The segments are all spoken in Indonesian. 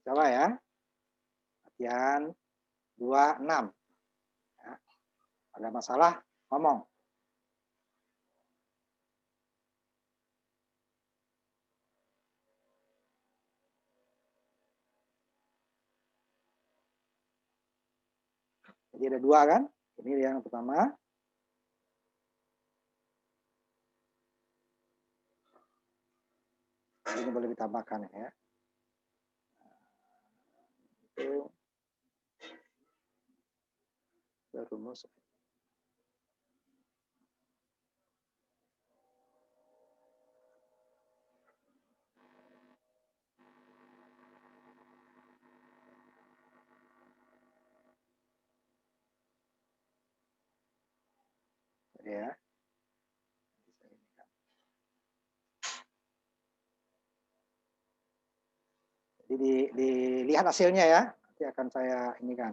Coba ya. Latihan 26. Ya. Ada masalah, ngomong. Jadi ada 2 kan? Ini yang pertama. Ini boleh ditambahkan ya. Itu rumus. Ya. Jadi dilihat hasilnya ya. Nanti akan saya ini kan.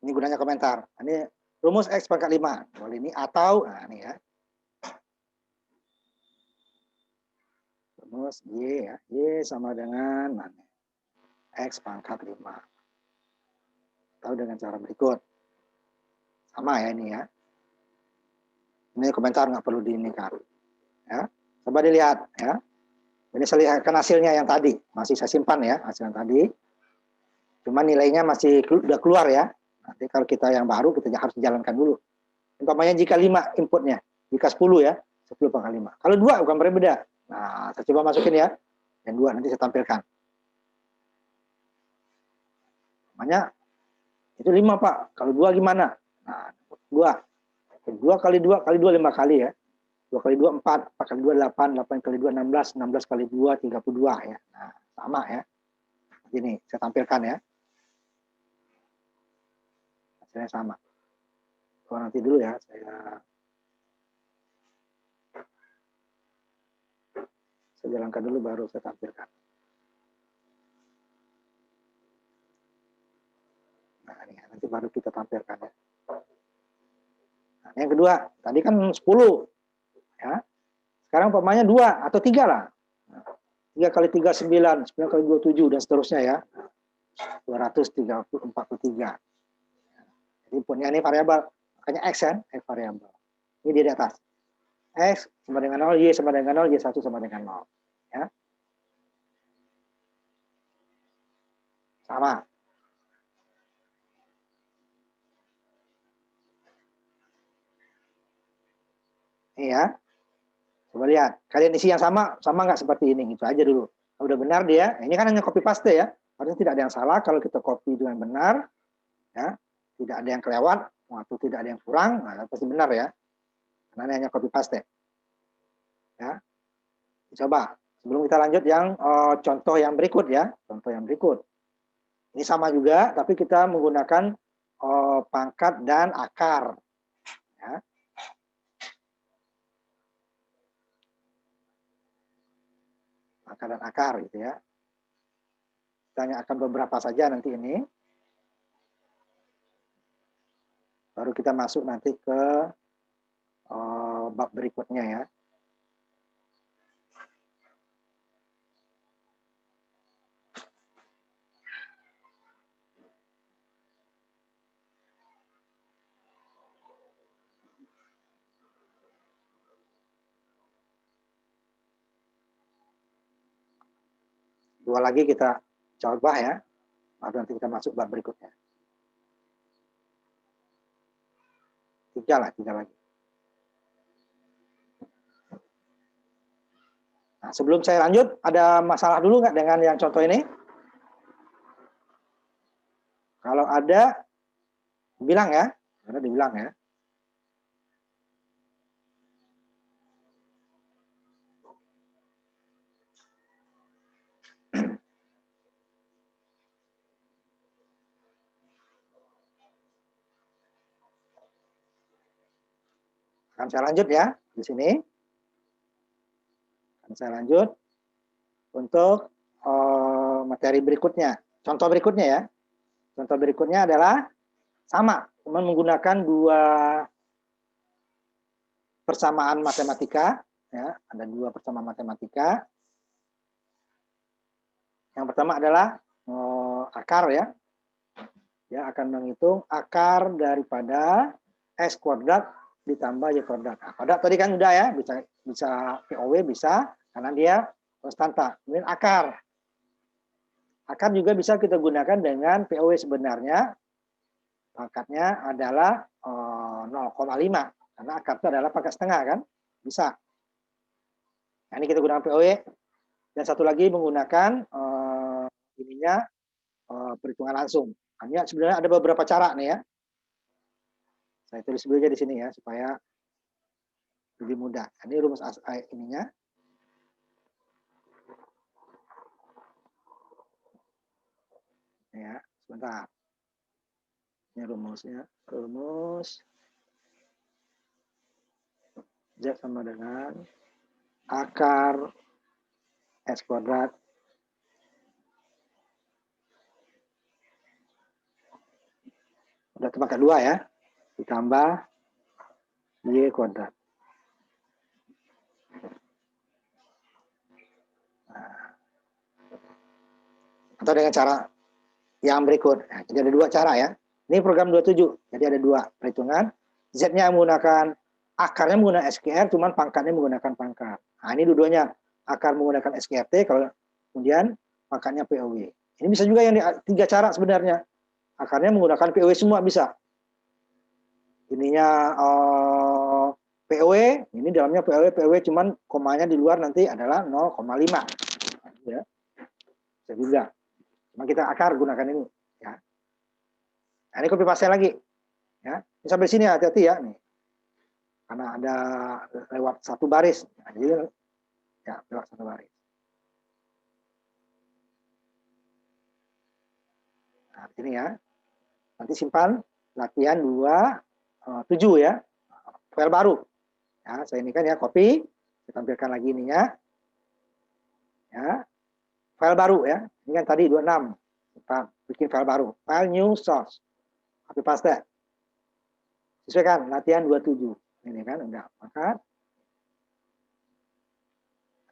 Ini gunanya komentar. Ini rumus X pangkat 5. Kalau ini atau, nah ini ya. Rumus Y ya. Y sama dengan mana? X pangkat 5. Atau dengan cara berikut. Sama ya ini ya. Ini komentar nggak perlu diinikan. Ya. Coba dilihat ya. Ini saya lihatkan hasilnya yang tadi. Masih saya simpan ya hasil yang tadi. Cuma nilainya masih udah keluar ya. Nanti kalau kita yang baru kita harus jalankan dulu. Umpamanya jika 5 inputnya, jika 10 ya, 10 pangkat 5. Kalau 2 bukan berbeda. Nah, saya coba masukin ya. Yang 2 nanti saya tampilkan. Namanya itu 5 Pak. Kalau 2 gimana? Nah, 2. 2 kali 2 kali 2 5 kali ya. 2 kali 2 4, 4 kali 2 8, 8 kali 2 16, 16 kali 2 32 ya. Nah, sama ya. Ini saya tampilkan ya. Hasilnya sama. Oh, nanti dulu ya, saya jalankan dulu baru saya tampilkan. Nah, ini nanti baru kita tampilkan ya. Nah, yang kedua, tadi kan 10 ya. Sekarang umpamanya 2 atau 3 lah. 3 kali 3 9, 9 kali 2 7 dan seterusnya ya. 243. Jadi inputnya ini variabel, makanya X kan, X variabel. Ini dia di atas. X sama dengan 0, Y sama dengan 0, Y1 sama dengan 0. Ya. Sama. Ini ya. Coba lihat. Kalian isi yang sama nggak seperti ini? Itu aja dulu. Kalau udah benar dia, ini kan hanya copy paste ya. Harusnya tidak ada yang salah kalau kita copy dengan benar. Ya. Tidak ada yang kelewat, atau tidak ada yang kurang, nah, pasti benar ya. Karena ini hanya copy paste. Ya. Coba. Sebelum kita lanjut yang contoh yang berikut ya. Contoh yang berikut. Ini sama juga, tapi kita menggunakan pangkat dan akar. Ya. Pangkat dan akar gitu ya. Kita akan beberapa saja nanti ini. Baru kita masuk nanti ke bab berikutnya ya. Dua lagi kita coba ya. Baru nanti kita masuk bab berikutnya. 3 lagi. Nah, sebelum saya lanjut, ada masalah dulu nggak dengan yang contoh ini? Kalau ada, bilang ya. Karena dibilang ya. Akan saya lanjut ya di sini. Akan saya lanjut untuk materi berikutnya. Contoh berikutnya ya. Contoh berikutnya adalah sama, cuma menggunakan dua persamaan matematika. Ya, ada dua persamaan matematika. Yang pertama adalah akar ya. Ya, akan menghitung akar daripada X kuadrat ditambah Y kuadrat. Nah, kuadrat tadi kan udah ya, bisa POW bisa, karena dia konstanta. Kemudian akar. Akar juga bisa kita gunakan dengan POW sebenarnya. Pangkatnya adalah 0,5. Karena akar itu adalah pangkat setengah kan. Bisa. Nah, ini kita gunakan POW. Dan satu lagi menggunakan perhitungan langsung. Hanya sebenarnya ada beberapa cara nih ya. Saya tulis dulu aja di sini ya supaya lebih mudah. Ini rumus ininya. Ya, sebentar. Ini rumusnya. Rumus Z sama dengan akar X kuadrat udah pangkat 2 ya, ditambah Y kuadrat. Nah, atau dengan cara yang berikut. Nah, jadi ada dua cara ya. Ini program 27, jadi ada dua perhitungan. Z-nya menggunakan, akarnya menggunakan SQR, cuman pangkatnya menggunakan pangkat. Nah, ini dua-duanya. Akar menggunakan SQRT, kalau kemudian pangkatnya POW. Ini bisa juga yang tiga cara sebenarnya. Akarnya menggunakan POW semua bisa. Ininya POW, ini dalamnya POW, cuman komanya di luar nanti adalah 0,5. Ya. Bisa juga. Cuma kita akar gunakan ini. Ya. Nah, ini copy paste lagi. Ya. Ini sampai sini hati-hati ya. Nih. Karena ada lewat satu baris. Nah, jadi ya, lewat satu baris. Nah, ini ya. Nanti simpan latihan 27 ya. File baru. Ya, saya ini kan ya copy. Saya tampilkan lagi ininya. Ya. File baru ya. Ini kan tadi 26. Kita bikin file baru. File new source. Copy paste. Sesuaikan latihan 27. Ini kan enggak. Maka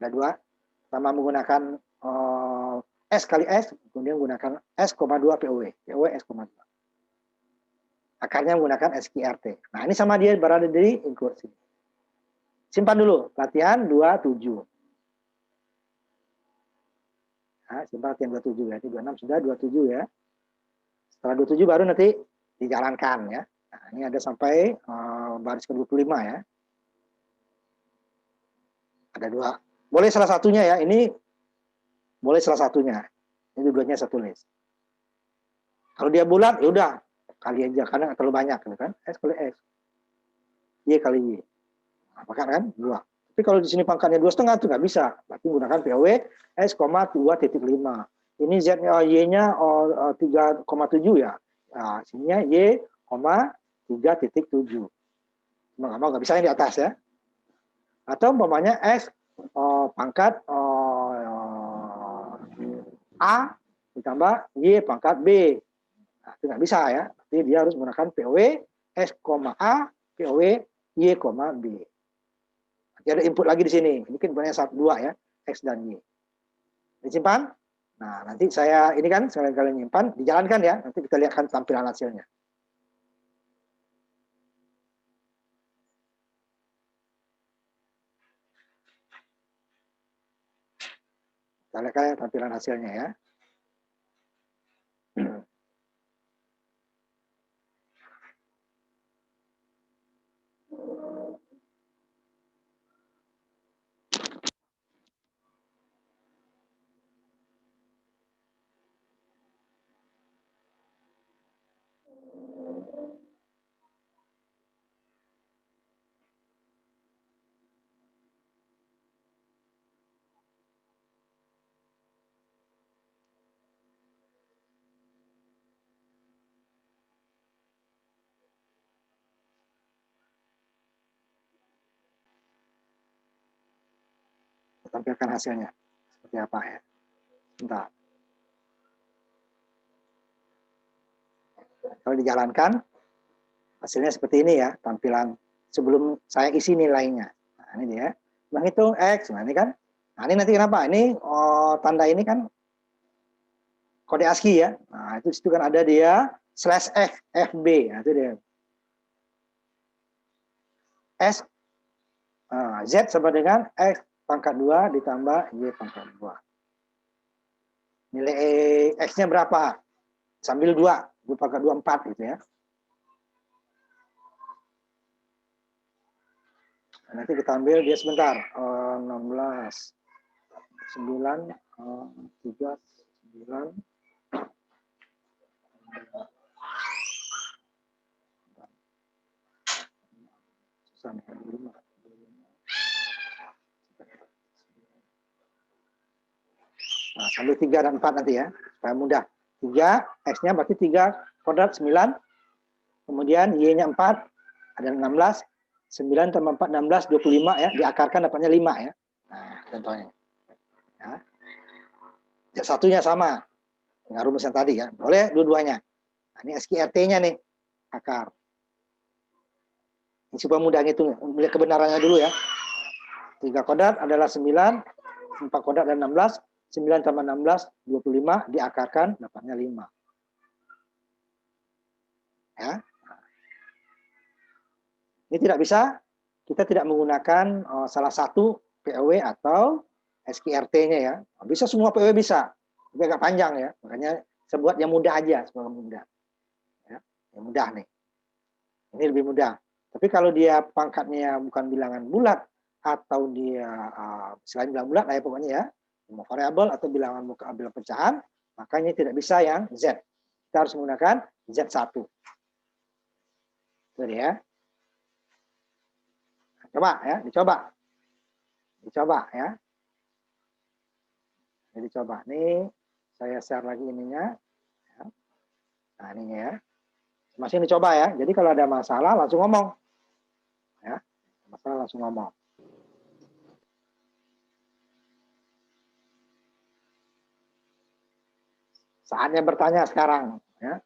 ada dua. Pertama menggunakan S kali S, kemudian menggunakan S,2 POW. POW S,2. Akarnya menggunakan SQRT. Nah, ini sama dia berada di inkursi. Simpan dulu, latihan 27. Nah, simpan latihan 27 ya. 26 sudah, 27 ya. Setelah 27 baru nanti dijalankan ya. Nah, ini ada sampai baris ke-25 ya. Ada dua. Boleh salah satunya ya, ini boleh salah satunya. Ini dua-duanya satu list. Kalau dia bulat, ya udah kali aja karena terlalu banyak gitu kan. S kali X. Y kali Y. Nah, pangkat kan 2. Tapi kalau di sini pangkatnya 2,5 itu nggak bisa. Berarti menggunakan POW S,2,5. Ini Z-nya Y-nya 3,7 ya. Nah, sininya Y, 3,7. Nggak bisa yang di atas ya. Atau umpamanya S pangkat A ditambah Y pangkat B. Nah, itu nggak bisa ya. Berarti dia harus menggunakan POW S, A, POW Y, B. Nanti ada input lagi di sini. Mungkin banyak satu dua ya, X dan Y. Disimpan. Nah, nanti saya ini kan sekali-kali nyimpan, dijalankan ya. Nanti kita lihatkan tampilan hasilnya. Kita lihatkan tampilan hasilnya ya. tampilkan hasilnya seperti apa ya. Bentar. Kalau dijalankan hasilnya seperti ini ya, tampilan sebelum saya isi nilainya. Nah, ini dia. Menghitung X. Nah, ini kan. Nah, ini nanti kenapa? Ini tanda ini kan kode ASCII ya. Nah, itu situ kan ada dia /F, FB. Nah, itu dia. Z sama dengan X pangkat 2 ditambah Y pangkat 2. Nilai X-nya berapa? Sambil 2 pangkat 2, 4 gitu ya. Nanti kita ambil dia sebentar. 16, 9, 3, 9. Susah nih, 5. Nah, sambil 3 dan 4 nanti ya, supaya mudah. 3, X-nya berarti 3 kuadrat 9, kemudian Y-nya 4, ada 16, 9 tambah 4, 16, 25 ya, diakarkan dapatnya 5 ya. Nah, contohnya. Ya. Satunya sama, dengan rumus yang tadi ya, boleh dua-duanya. Nah, ini SQRT-nya nih, akar. Ini supaya mudah ngitung, lihat kebenarannya dulu ya. 3 kuadrat adalah 9, 4 kuadrat dan 16, 9 tambah 16, 25, diakarkan, dapatnya 5. Ya. Ini tidak bisa, kita tidak menggunakan salah satu POW atau SQRT-nya ya. Bisa semua POW bisa, tapi agak panjang ya. Makanya saya buat yang mudah aja, semoga mudah. Ya, yang mudah nih. Ini lebih mudah. Tapi kalau dia pangkatnya bukan bilangan bulat, atau dia selain bilangan bulat, ya pokoknya ya, mau variabel atau bilangan bilangan pecahan, makanya tidak bisa yang Z. Kita harus menggunakan Z1. Itu ya. Coba ya, dicoba. Dicoba ya. Jadi coba nih, saya share lagi ininya. Nah, ininya ya. Masih dicoba ya. Jadi kalau ada masalah langsung ngomong. Ya. Masalah langsung ngomong. Saatnya bertanya sekarang ya.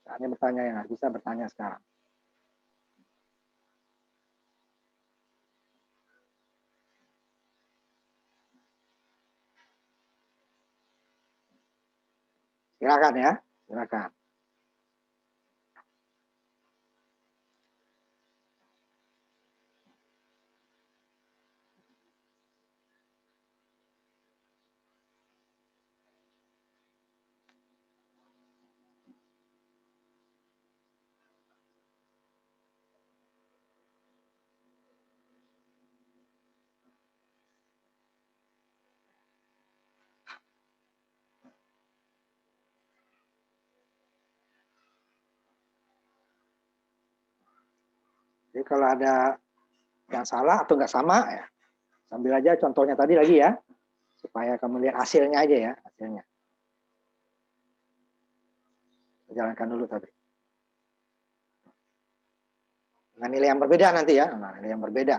Saatnya bertanya, yang bisa bertanya sekarang. Silakan ya, silakan. Jadi kalau ada yang salah atau nggak sama ya, sambil aja contohnya tadi lagi ya, supaya kamu lihat hasilnya aja ya, hasilnya. Jalankan dulu tadi. Dengan nilai yang berbeda nanti ya, nah, nilai yang berbeda.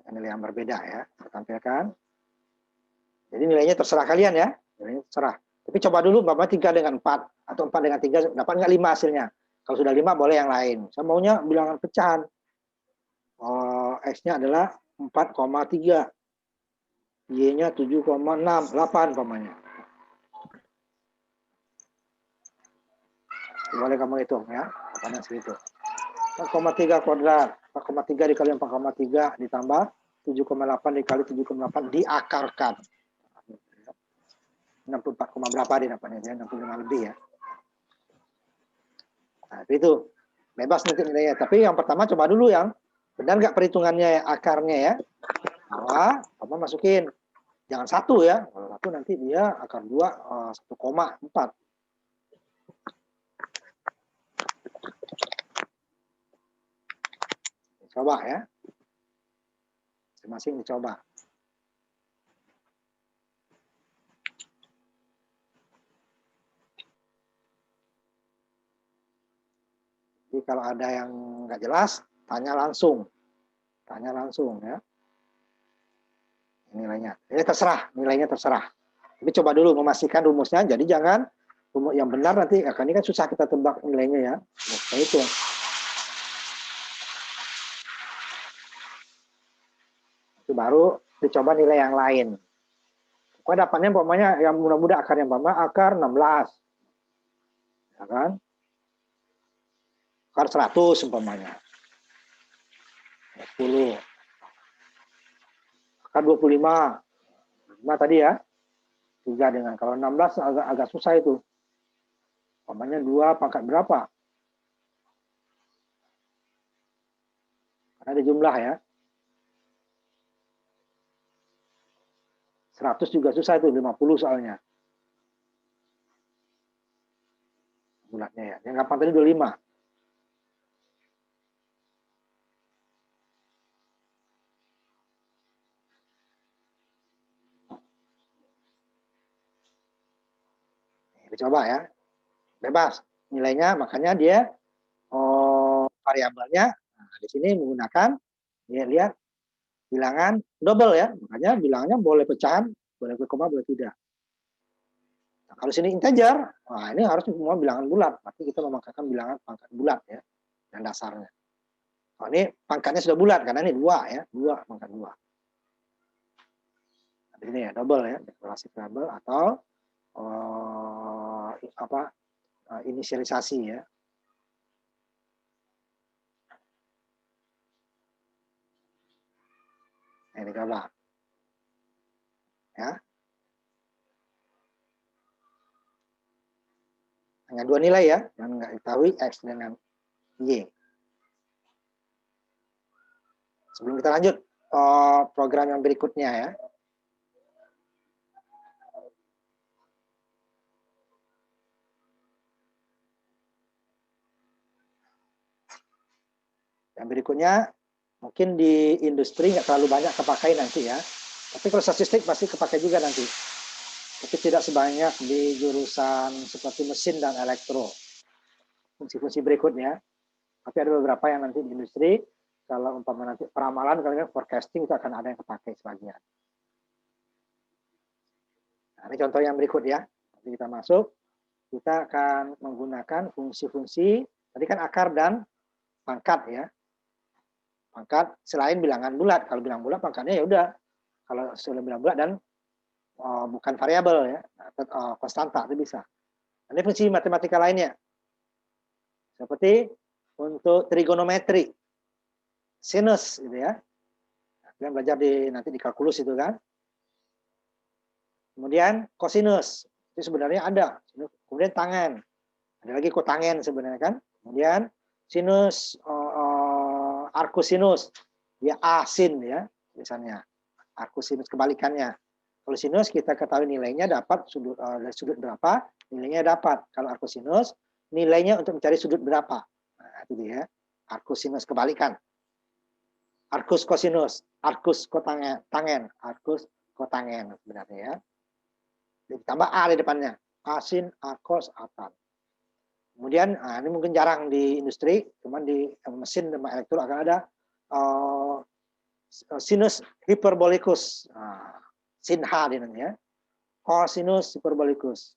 Dengan nilai yang berbeda ya, saya tampilkan. Jadi nilainya terserah kalian ya, nilainya terserah. Tapi coba dulu Bapak 3 dengan 4, atau 4 dengan 3, dapat nggak 5 hasilnya. Kalau sudah 5 boleh yang lain. Saya maunya bilangan pecahan. X-nya adalah 4,3. Y-nya 7,6, 8 pamannya. Boleh kamu hitung ya, apanya segitu. 4,3 kuadrat, 4,3 dikali 4,3 ditambah 7,8 dikali 7,8 diakarkan. 64, berapa dia dapatnya, 65 lebih ya. Nah, itu bebas nanti nilainya. Tapi yang pertama coba dulu yang benar nggak perhitungannya ya, akarnya ya. Bahwa apa masukin, jangan 1 ya. Kalau 1 nanti dia akar 2 1,4. Coba ya. Masing-masing dicoba. Jadi kalau ada yang nggak jelas, tanya langsung. tanya langsung ya. Nilainya. Ini terserah, nilainya terserah. Tapi coba dulu memastikan rumusnya, jadi jangan rumus yang benar nanti akan ini kan susah kita tebak nilainya ya. Nah, itu. Itu baru dicoba nilai yang lain. Kok dapatnya umpamanya yang mudah-mudah akar yang umpama akar 16. Ya kan? Akar 100 umpamanya. 10. Akar 25. 5 tadi ya. 3 dengan kalau 16 agak susah itu. Umpamanya 2 pangkat berapa? Karena ada jumlah ya. 100 juga susah itu, 50 soalnya. Bulatnya ya. Yang gampang tadi 25. Dicoba ya. Bebas nilainya, makanya dia variabelnya. Nah, di sini menggunakan ya, lihat bilangan double ya. Makanya bilangannya boleh pecahan, boleh ke koma, boleh tidak. Nah, kalau sini integer, nah ini harus semua bilangan bulat. Berarti kita memakaikan bilangan pangkat bulat ya, yang dasarnya. Nah, ini pangkatnya sudah bulat karena ini 2 ya, 2 pangkat 2. Nah, ini ya double ya, deklarasi variabel atau inisialisasi ya. Ini gambar. Ya. Hanya 2 nilai ya, yang nggak diketahui X dengan Y. Sebelum kita lanjut program yang berikutnya ya. Yang berikutnya mungkin di industri nggak terlalu banyak kepakai nanti ya. Tapi kalau statistik pasti kepakai juga nanti. Tapi tidak sebanyak di jurusan seperti mesin dan elektro. Fungsi-fungsi berikutnya. Tapi ada beberapa yang nanti di industri, kalau umpama nanti peramalan, kalau forecasting itu akan ada yang kepakai sebagian. Nah, ini contoh yang berikut ya. Nanti kita masuk, kita akan menggunakan fungsi-fungsi, tadi kan akar dan pangkat ya. Pangkat selain bilangan bulat, kalau bilangan bulat pangkatnya ya udah. Kalau sudah bilangan bulat dan bukan variabel ya, konstanta itu bisa. Ini fungsi matematika lainnya. Seperti untuk trigonometri, sinus gitu ya. Kalian belajar nanti di kalkulus itu kan. Kemudian kosinus, itu sebenarnya ada. Kemudian tangen, ada lagi kotangen sebenarnya kan. Kemudian sinus, arkusinus, ya asin ya, misalnya. Arkusinus kebalikannya. Kalau sinus kita ketahui nilainya dapat sudut sudut berapa, nilainya dapat. Kalau arkusinus nilainya untuk mencari sudut berapa. Nah, itu dia. Arkusinus kebalikan. Arkus kosinus, arkus kotangen, arkus kotangen sebenarnya ya. Ditambah A di depannya. Asin, akos, atan. Kemudian ini mungkin jarang di industri, cuman di mesin dan elektro akan ada sinus hiperbolikus. Sinha di namanya. Cosinus hiperbolikus.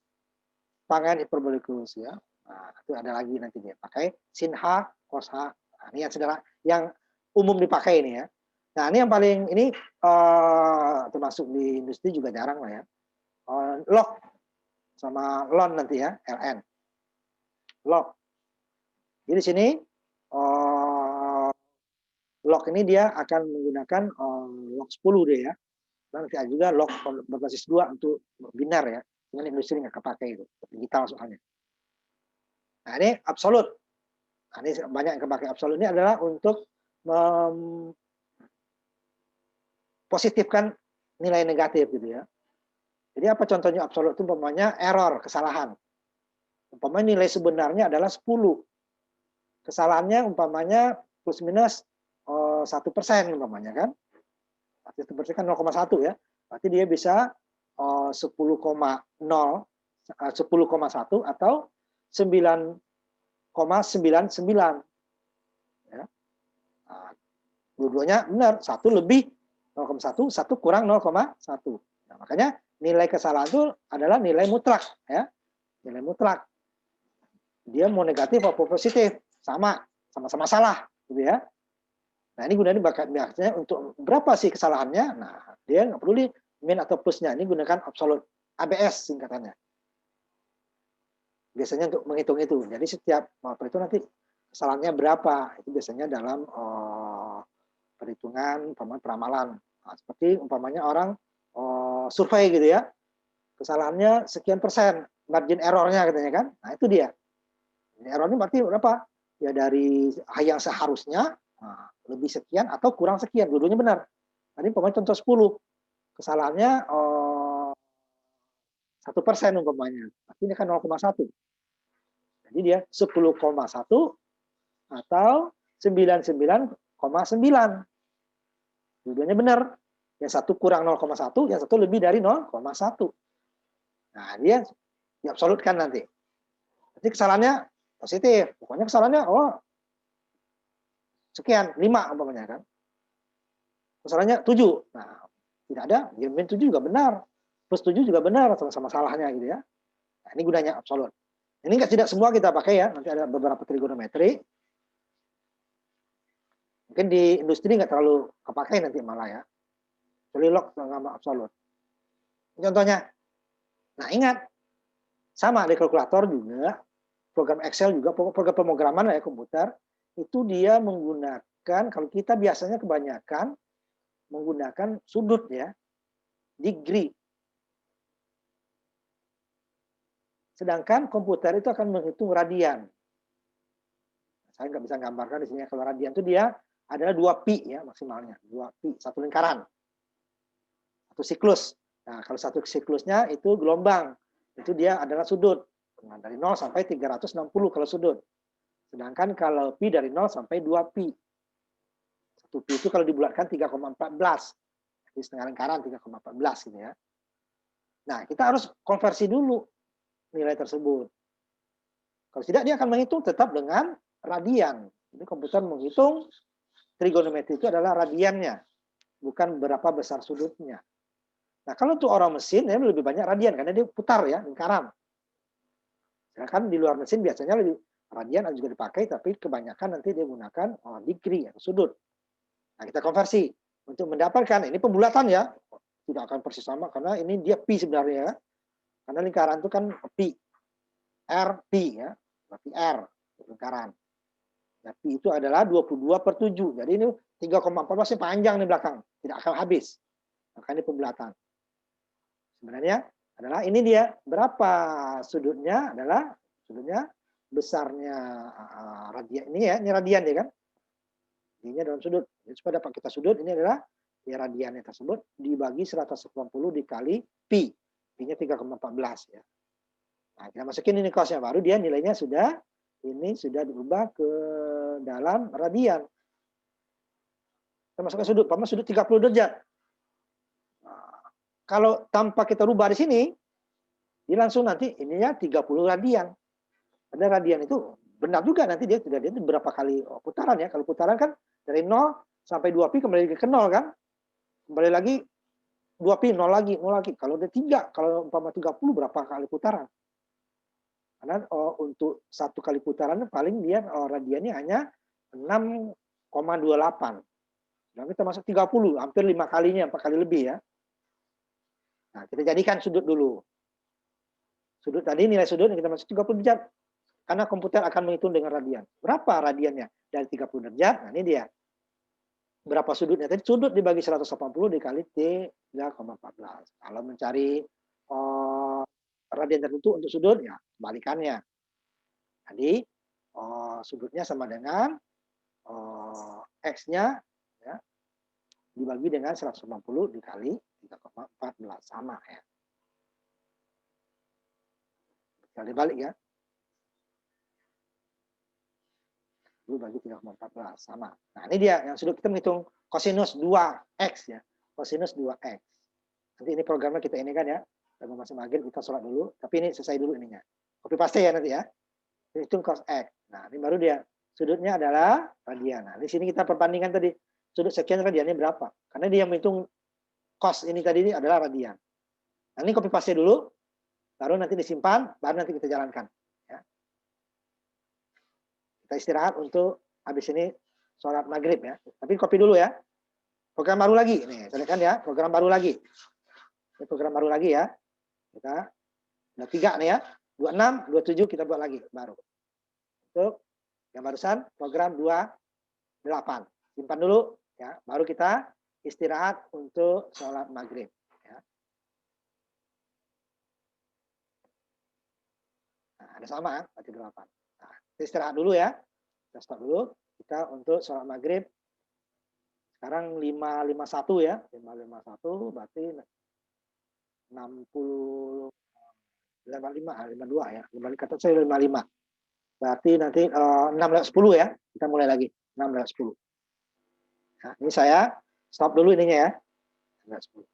Tangen hiperbolikus ya. Nah, itu ada lagi nanti dia pakai sinha, cosha. Nah, ini yang saudara yang umum dipakai ini ya. Nah, ini yang paling ini termasuk di industri juga jarang lah ya. Log sama lon nanti ya, ln. Log. Jadi di sini log ini dia akan menggunakan log 10 deh ya. Nanti ada juga log berbasis 2 untuk binar ya. Dengan industri nggak kepakai itu, digital soalnya. Nah ini absolut. Nah, ini banyak yang kepakai absolut ini adalah untuk mempositifkan nilai negatif gitu ya. Jadi apa contohnya absolut itu umpamanya error, kesalahan. Umpamanya nilai sebenarnya adalah 10. Kesalahannya umpamanya plus minus 1% umpamanya kan. 1% kan 0,1 ya. Berarti dia bisa 10,0, 10,1 atau 9,99 ya. Nah, Dua-duanya benar, satu lebih 0,1, satu kurang 0,1. Nah, makanya nilai kesalahan itu adalah nilai mutlak, ya. Nilai mutlak. Dia mau negatif atau positif, sama-sama salah, gitu ya. Nah, ini gunanya biasanya untuk berapa sih kesalahannya? Nah, dia nggak perlu min atau plusnya. Ini gunakan absolute, ABS singkatannya. Biasanya untuk menghitung itu. Jadi setiap itu nanti kesalahannya berapa? Itu biasanya dalam perhitungan peramalan. Nah, seperti umpamanya orang survei gitu ya, kesalahannya sekian persen, margin errornya katanya kan. Nah, itu dia. Errornya berarti berapa? Ya dari yang seharusnya lebih sekian atau kurang sekian, dua-duanya benar. Tadi umpamanya contoh 10, kesalahannya 1% umpamanya, berarti ini kan 0,1. Jadi dia 10,1 atau 99,9. Dua-duanya benar. Yang satu kurang 0,1, yang satu lebih dari 0,1. Nah, dia diabsolutkan nanti. Nanti kesalahannya positif. Pokoknya kesalahannya sekian, 5 umpamanya kan. Kesalahannya 7. Nah, tidak ada, ya min 7 juga benar. Plus 7 juga benar, sama-sama salahnya gitu ya. Nah, ini gunanya absolut. Ini tidak semua kita pakai ya, nanti ada beberapa trigonometri. Mungkin di industri nggak terlalu kepakai nanti malah ya. Log sama absolut. Contohnya, nah ingat, sama di kalkulator juga, program Excel juga, program pemrograman ya komputer, itu dia menggunakan, kalau kita biasanya kebanyakan menggunakan sudut ya, degree. Sedangkan komputer itu akan menghitung radian. Saya nggak bisa gambarkan di sini. Kalau radian itu dia adalah 2 pi ya maksimalnya, 2 pi, satu lingkaran, satu siklus. Nah, kalau satu siklusnya itu gelombang, itu dia adalah sudut. Nah, dari 0 sampai 360 kalau sudut. Sedangkan kalau pi dari 0 sampai 2 pi. 1 pi itu kalau dibulatkan 3,14. Jadi setengah lingkaran 3,14 gitu ya. Nah, kita harus konversi dulu nilai tersebut. Kalau tidak dia akan menghitung tetap dengan radian. Jadi komputer menghitung trigonometri itu adalah radiannya, bukan berapa besar sudutnya. Nah, kalau untuk orang mesin ya lebih banyak radian karena dia putar ya, lingkaran. Sedangkan di luar mesin biasanya lebih radian juga dipakai, tapi kebanyakan nanti dia gunakan degree atau sudut. Nah, kita konversi untuk mendapatkan ini pembulatan ya, tidak akan persis sama karena ini dia pi sebenarnya ya. Karena lingkaran itu kan pi, r pi ya, berarti r lingkaran. Nah, pi itu adalah 22/7. Jadi ini 3,14 panjang di belakang, tidak akan habis. Maka ini pembulatan. Sebenarnya adalah ini dia berapa sudutnya adalah sudutnya besarnya radian ini ya, ini radian ya kan. Ini dalam sudut. Jadi supaya dapat kita sudut ini adalah ya radiannya tersebut dibagi 180 dikali pi. Pi-nya 3,14 ya. Nah, kita masukin ini cos-nya baru dia nilainya sudah ini sudah diubah ke dalam radian. Kita masukkan sudut, paman sudut 30 derajat. Kalau tanpa kita rubah di sini, dia langsung nanti ininya 30 radian. Ada radian itu benar juga nanti dia itu berapa kali putaran ya. Kalau putaran kan dari 0 sampai 2 pi kembali ke 0 kan. Kembali lagi 2 pi 0 lagi, 0 lagi. Kalau ada 3, kalau umpama 30 berapa kali putaran? Karena untuk satu kali putaran paling dia radiannya hanya 6,28. Dan kita masuk 30, hampir 5 kalinya, 4 kali lebih ya. Nah, kita jadikan sudut dulu. Sudut tadi nilai sudut yang kita masuk 30 derajat. Karena komputer akan menghitung dengan radian. Berapa radiannya? Dari 30 derajat, nah ini dia. Berapa sudutnya? Tadi sudut dibagi 180 dikali T3,14. Kalau mencari radian tertentu untuk sudut, ya kebalikannya. Tadi sudutnya sama dengan X-nya ya, dibagi dengan 180 dikali 3,14 sama ya. Kali balik ya. Dulu bagi 3,14 sama. Nah, ini dia yang sudah kita menghitung kosinus 2x ya. Kosinus 2x. Nanti ini programnya kita ini kan ya. Kita masih maghrib kita sholat dulu, tapi ini selesai dulu ininya. Copy paste ya nanti ya. Hitung cos x. Nah, ini baru dia. Sudutnya adalah radian. Nah, di sini kita perbandingan tadi. sudut sekian radiannya berapa. Karena dia menghitung cos ini tadi ini adalah radian. Nah, ini copy paste dulu, baru nanti disimpan, baru nanti kita jalankan. Ya. Kita istirahat untuk habis ini sholat maghrib ya. Tapi copy dulu ya. Program baru lagi. Nih, saya lihatkan ya, program baru lagi. Ini program baru lagi ya. Kita ada 3 nih ya. 26, 27 kita buat lagi baru. Untuk yang barusan program 28. Simpan dulu ya, baru kita istirahat untuk sholat maghrib. Ya. Nah, ada sama, berarti 8. Nah, kita istirahat dulu ya. Kita stop dulu. Kita untuk sholat maghrib. Sekarang 551 ya. 551 berarti 60, 55, 52 ya. 55, kata saya 55. Berarti nanti 6:10 ya. Kita mulai lagi. 6:10. Nah, ini saya stop dulu ininya ya. 6:10.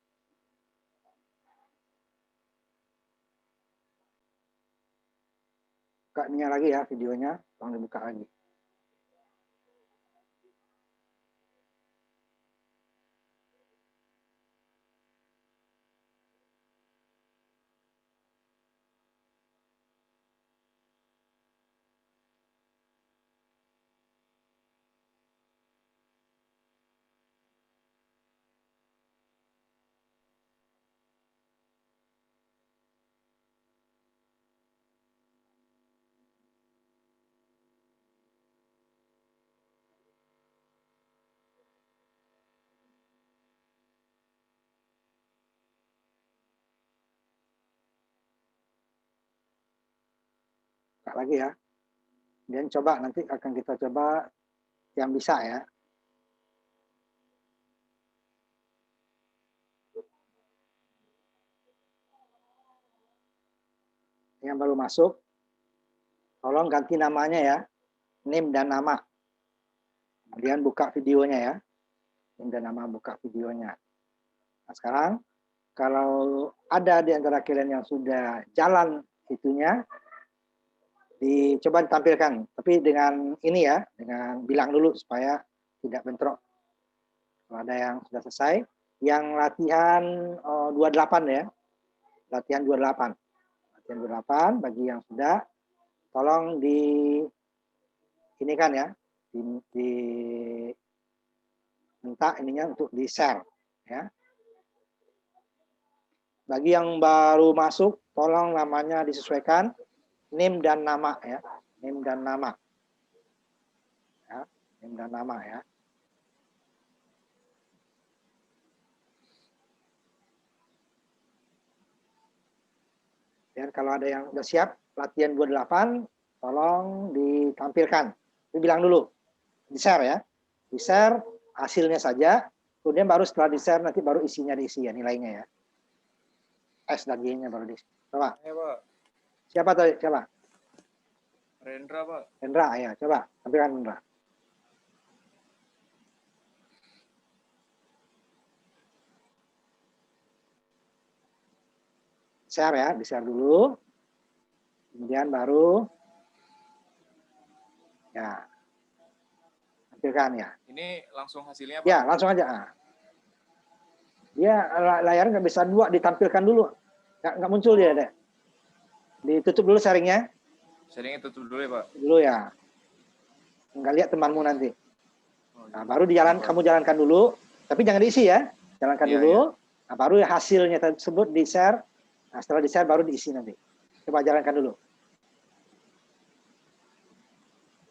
Buka ininya lagi ya videonya. Tolong dibuka lagi. Buka lagi ya. Dan coba nanti akan kita coba yang bisa ya. Yang baru masuk, tolong ganti namanya ya. Name dan nama. Kemudian buka videonya ya. Name dan nama, buka videonya. Nah, sekarang kalau ada di antara kalian yang sudah jalan itunya, dicoba ditampilkan. Tapi dengan ini ya, dengan bilang dulu supaya tidak bentrok. Kalau ada yang sudah selesai, yang latihan 28 ya. Latihan 28. Latihan 28 bagi yang sudah, tolong di ini kan ya, di minta ininya untuk di-share ya. Bagi yang baru masuk, tolong namanya disesuaikan, name dan nama ya, name dan nama. Ya, name dan nama ya. Dan kalau ada yang sudah siap latihan 28, tolong ditampilkan. Bilang dulu, di-share ya. Di-share hasilnya saja, kemudian baru setelah di-share nanti baru isinya diisi ya, nilainya ya. S dan Y-nya baru diisi. Coba. Ya, Pak. Siapa tadi? Coba. Rendra, Pak. Rendra, ya. Coba. Tampilkan Rendra. Share ya, di-share dulu. Kemudian baru ya tampilkan ya. Ini langsung hasilnya, Pak? Ya, langsung aja. Dia layar nggak bisa dua, ditampilkan dulu. Nggak muncul dia deh. Ditutup dulu sharingnya. Sharingnya tutup dulu ya, Pak? Dulu ya. Nggak lihat temanmu nanti. Nah, baru kamu jalankan dulu. Tapi jangan diisi ya. Jalankan dulu. Iya. Nah, baru hasilnya tersebut di-share. Nah, setelah di-share baru diisi nanti. Coba jalankan dulu.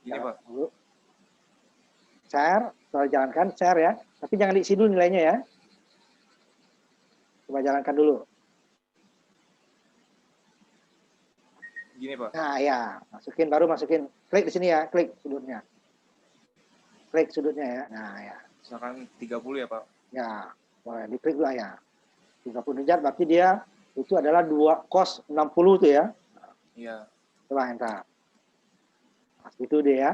Gini, Pak. Dulu. Share. Setelah jalankan, share ya. Tapi jangan diisi dulu nilainya ya. Coba jalankan dulu. Gini, Pak. Nah, ya. Baru masukin. Klik di sini ya. Klik sudutnya. Klik sudutnya ya. Nah, ya. Misalkan 30 ya, Pak? Ya. Boleh. Diklik dulu ya. 30 derajat berarti dia itu adalah 2 cos 60 tuh ya. Iya. Coba enter. Nah, itu dia ya.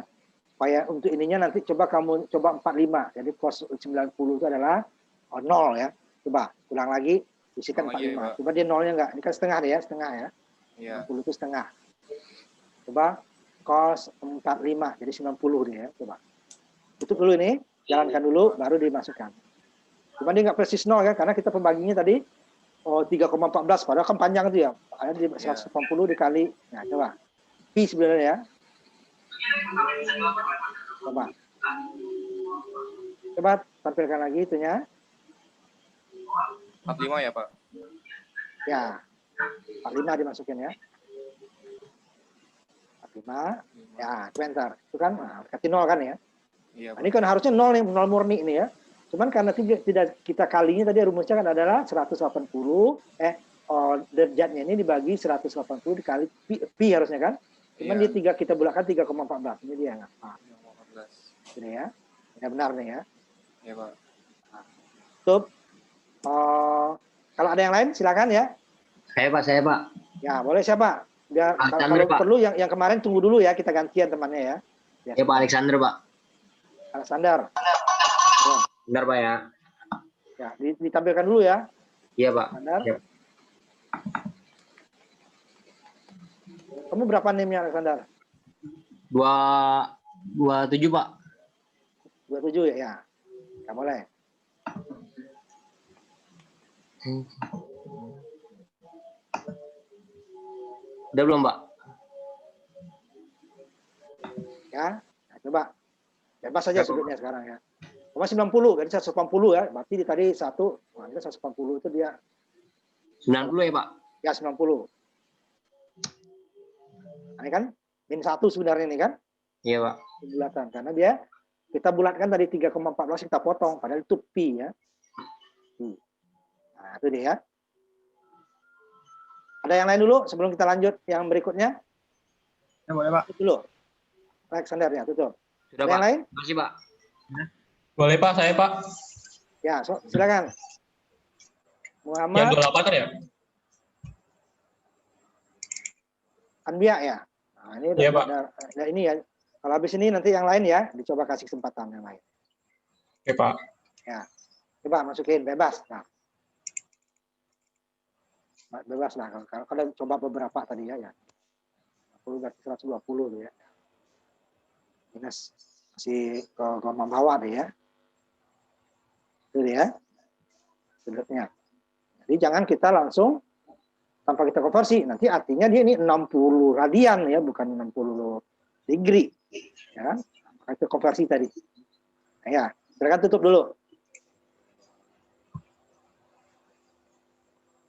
Supaya untuk ininya nanti coba kamu coba 45. Jadi cos 90 itu adalah 0 ya. Coba ulang lagi, isikan 45. Ya, coba dia nolnya enggak. Ini kan setengah ya, setengah ya. Iya. 60 itu setengah. Coba cos 45 jadi 90 dia ya. Coba. Tutup dulu ini. jalankan dulu, baru dimasukkan. Cuma dia nggak persis 0 ya, karena kita pembaginya tadi 3,14, padahal kan panjang itu ya. Ada di 180 dikali. Nah, coba. Pi sebenarnya ya. Coba tampilkan lagi itunya. 45 ya, Pak? Ya. 45 dimasukin ya. 45. Ya, sebentar. Itu kan kasih 0 kan ya. Iya, Nah, ini kan harusnya 0 nih, 0 murni ini ya. Cuman karena tidak kita kalinya tadi rumusnya kan adalah 180 derajatnya ini dibagi 180 dikali pi harusnya kan. Cuman di 3 kita bulatkan 3,14. Ini dia nggak apa. 3,14. Ini ya. Ini benar nih ya. Iya, Pak. Tutup. Kalau ada yang lain silakan ya. Saya Pak. Ya, boleh siapa? Biar kalau perlu yang kemarin tunggu dulu ya, kita gantian temannya ya. Ya Pak Alexander, Pak. Alexander. Benar, Pak ya. Ya, ditampilkan dulu ya. Iya, Pak. Alexander. Ya. Kamu berapa NIM-nya, Alexander? 27, Pak. 27 ya? Ya, boleh. Udah belum, Pak? Ya, nah, coba. Bebas saja sudutnya sekarang ya. Cuma 90, berarti 180 ya. Berarti tadi 1, nah, 180 itu dia. 90 ya, Pak? Ya, 90. Nah, ini kan min 1 sebenarnya ini kan? Iya, Pak. Bulatan. Karena dia, kita bulatkan tadi 3,14 kita potong. Padahal itu pi ya. Nah, itu dia ya. Ada yang lain dulu sebelum kita lanjut yang berikutnya? Ya, boleh, Pak. Tutup dulu. Alexander ya, tutup. Sudah, ada Pak. Yang lain? Masih, Pak. Boleh, Pak, saya, Pak. Ya, silakan. Muhammad. Yang 28 kan ya? Anbiya ya. Nah, ini Iya, Pak. ada ini ya. Kalau habis ini nanti yang lain ya, dicoba kasih kesempatan yang lain. Oke, Pak. Ya. Coba masukin bebas. Nah. Bebas lah kalau coba beberapa tadi ya. 10 berarti 120 tuh ya. Minus masih ke gelombang bawah deh ya. Itu dia. Sudutnya. Jadi jangan kita langsung tanpa kita konversi. Nanti artinya dia ini 60 radian ya, bukan 60 degree. Ya. Maka itu konversi tadi. Nah, ya, silakan tutup dulu.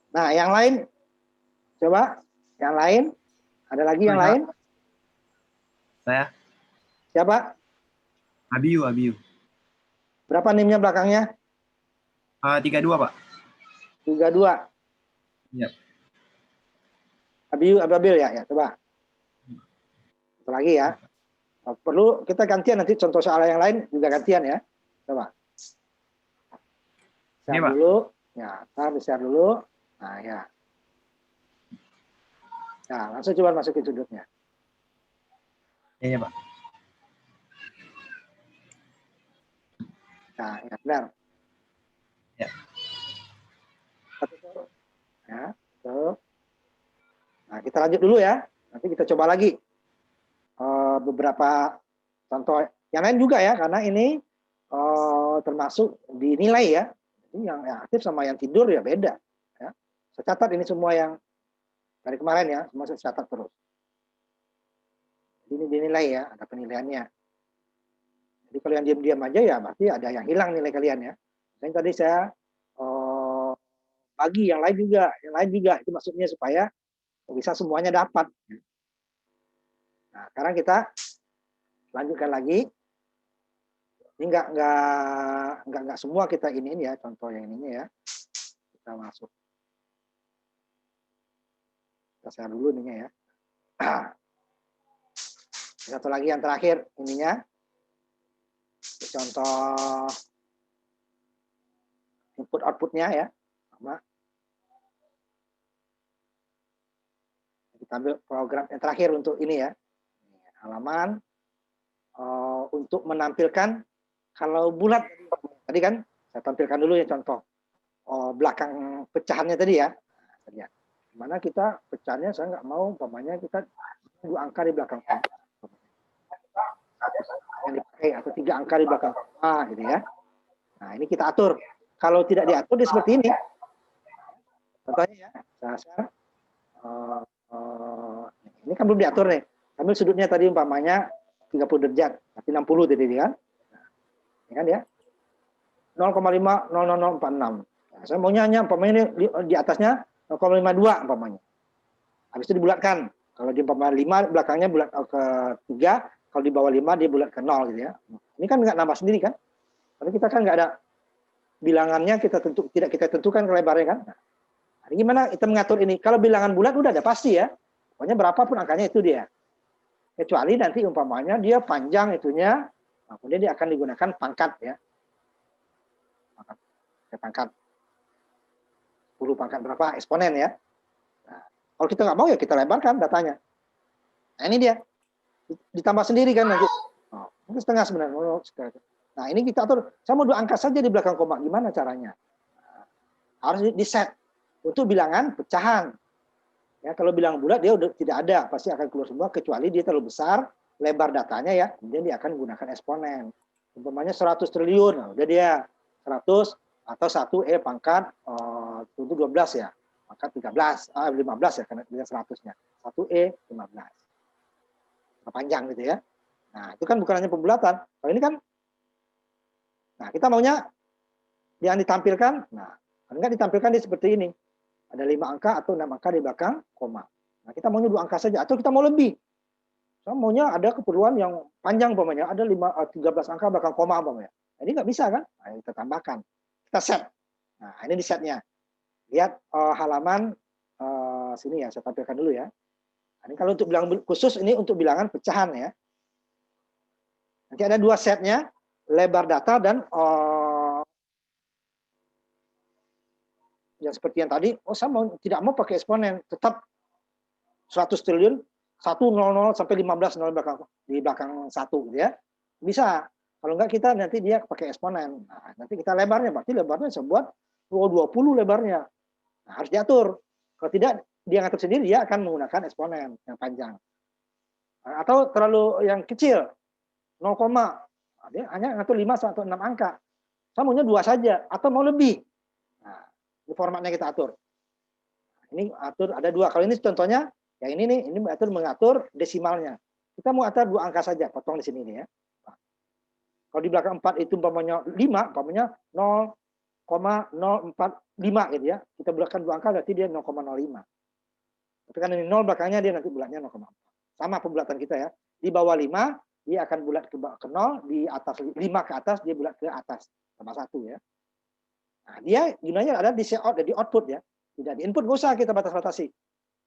Nah, yang lain coba, yang lain ada lagi yang lain? Saya. Siapa? Abiu. Berapa NIM-nya belakangnya? 32, Pak. 32. Iya. Abil ya, coba. Satu lagi ya. Perlu kita gantian nanti contoh soal yang lain juga gantian ya. Coba. Share dulu. Ya, share dulu. Nah, ya. Nah, langsung coba masukin sudutnya. Iya, Pak. Nah, ya benar. Ya. Ya, tuh. Nah, kita lanjut dulu ya. Nanti kita coba lagi beberapa contoh yang lain juga ya, karena ini termasuk dinilai ya. Jadi yang aktif sama yang tidur ya beda. Ya. Saya catat ini semua yang dari kemarin ya, semua saya catat terus. Ini dinilai ya, ada penilaiannya. Jadi kalau yang diam-diam aja ya berarti ada yang hilang nilai kalian ya. Dan tadi saya bagi yang lain juga, itu maksudnya supaya bisa semuanya dapat. Nah, sekarang kita lanjutkan lagi. Ini enggak semua kita ini ya, contoh yang ini ya. Kita masuk. Kita share dulu ininya ya. Satu lagi yang terakhir ininya. Contoh input outputnya ya. Sama. Kita ambil program yang terakhir untuk ini ya. Halaman untuk menampilkan kalau bulat tadi kan saya tampilkan dulu ya contoh belakang pecahannya tadi ya. Dimana kita pecahannya saya nggak mau umpamanya kita 2 angka di belakang yang dipakai atau 3 angka di belakang. gitu ya. Nah, ini kita atur. Kalau tidak diatur dia seperti ini. Contohnya ya, sekarang ini kan belum diatur nih. Ambil sudutnya tadi umpamanya 30 derajat, berarti 60 tadi kan. Nah, ini kan ya. 0,50046. Nah, saya maunya hanya umpamanya di atasnya 0,52 umpamanya. Habis itu dibulatkan. Kalau di umpamanya 5 belakangnya bulat ke 3, kalau di bawah 5 dia bulat ke 0 gitu ya. Ini kan nggak nambah sendiri kan? Karena kita kan nggak ada bilangannya, tidak kita tentukan lebarnya kan. Nah, ini gimana kita mengatur ini? Kalau bilangan bulat udah ada pasti ya. Pokoknya berapapun angkanya itu dia. Kecuali nanti umpamanya dia panjang itunya, nah, kemudian dia akan digunakan pangkat ya. Pangkat 10 pangkat berapa eksponen ya. Nah, kalau kita nggak mau ya kita lebarkan datanya. Nah ini dia ditambah sendiri kan nanti. Mungkin setengah sebenarnya. Nah ini kita atur. Saya mau 2 angka saja di belakang koma. Gimana caranya? Nah, harus di set untuk bilangan pecahan. Ya kalau bilangan bulat dia udah tidak ada, pasti akan keluar semua kecuali dia terlalu besar lebar datanya ya. Kemudian dia akan menggunakan eksponen. Umpamanya 100 triliun, nah, udah dia 100 atau 1E pangkat 12 ya, pangkat 15 ya karena dengan 100-nya 1E 15 panjang gitu ya. Nah itu kan bukan hanya pembulatan, kalau ini kan nah kita maunya yang ditampilkan, nah enggak ditampilkan di seperti ini, ada 5 angka atau 6 angka di belakang koma. Nah kita maunya 2 angka saja atau kita mau lebih, so, maunya ada keperluan yang panjang umpamanya, ada 13 angka belakang koma umpamanya. Nah, ini nggak bisa kan? Nah, kita tambahkan. Kita set. Nah, ini di setnya. Lihat halaman sini ya, saya tampilkan dulu ya. Nah, ini kalau untuk bilangan khusus ini untuk bilangan pecahan ya. Nanti ada 2 setnya, lebar data dan yang seperti yang tadi. Oh, saya tidak mau pakai eksponen, tetap 100 triliun 100 sampai 15 nol di belakang 1 gitu ya. Bisa. Kalau enggak kita nanti dia pakai eksponen. Nah, nanti kita lebarnya, berarti lebarnya sebuat 20 lebarnya. Nah, harus diatur. Kalau tidak dia ngatur sendiri, dia akan menggunakan eksponen yang panjang. Nah, atau terlalu yang kecil, 0, nah, dia hanya ngatur 5 atau 6 angka. Saya maunya 2 saja, atau mau lebih. Nah, ini formatnya kita atur. Nah, ini atur ada 2. Kalau ini contohnya, yang ini nih, ini mengatur desimalnya. Kita mau atur 2 angka saja, potong di sini nih ya. Kalau di belakang 4 itu umpamanya 5, umpamanya 0,045 gitu ya. Kita bulatkan 2 angka berarti dia 0,05. Tapi kan ini 0 belakangnya dia nanti bulatnya 0,4. Sama pembulatan kita ya. Di bawah 5 dia akan bulat ke 0, di atas 5 ke atas dia bulat ke atas sama 1 ya. Nah, dia gunanya ada di out, di output ya. Tidak di input, nggak usah kita batas-batasi.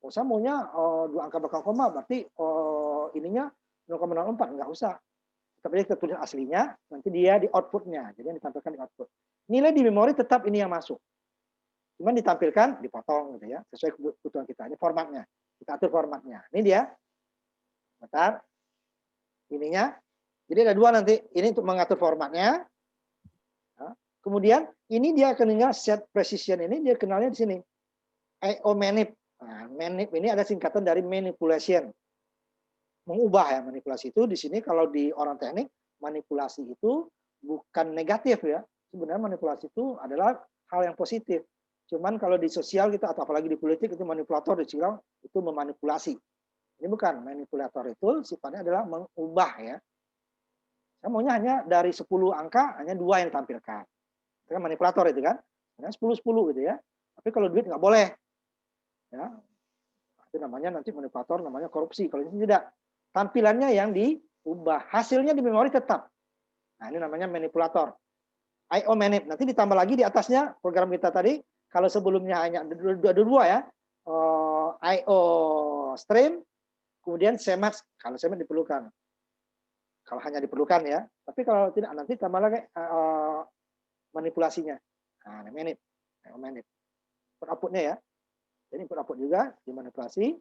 Usah maunya 2 angka belakang koma berarti ininya 0,04, nggak usah. Tapi kita tulis aslinya, nanti dia di outputnya, jadi yang ditampilkan di output. Nilai di memori tetap ini yang masuk. Cuman ditampilkan, dipotong gitu ya, sesuai kebutuhan kita. Ini formatnya, kita atur formatnya. Ini dia, bentar, ininya. Jadi ada 2 nanti, ini untuk mengatur formatnya. Nah, kemudian ini dia kenalnya set precision ini, dia kenalnya di sini. I/O manip. Nah, manip ini ada singkatan dari manipulation. Mengubah ya, manipulasi itu di sini kalau di orang teknik manipulasi itu bukan negatif ya, sebenarnya manipulasi itu adalah hal yang positif. Cuman kalau di sosial kita atau apalagi di politik itu manipulator dikira itu memanipulasi. Ini bukan, manipulator itu sifatnya adalah mengubah ya. Saya maunya hanya dari 10 angka hanya 2 yang ditampilkan. Itu kan manipulator itu kan, 10 gitu ya. Tapi kalau duit nggak boleh ya, itu namanya nanti manipulator, namanya korupsi. Kalau ini tidak, tampilannya yang diubah, hasilnya di memori tetap. Nah ini namanya manipulator. I/O manip, nanti ditambah lagi di atasnya program kita tadi. Kalau sebelumnya hanya ada 2 ya, I/O stream, kemudian CMAX. Kalau CMAX diperlukan, kalau hanya diperlukan ya. Tapi kalau tidak nanti tambah lagi manipulasinya. Nah manip, I/O manip. Outputnya ya. Jadi input output juga dimanipulasi.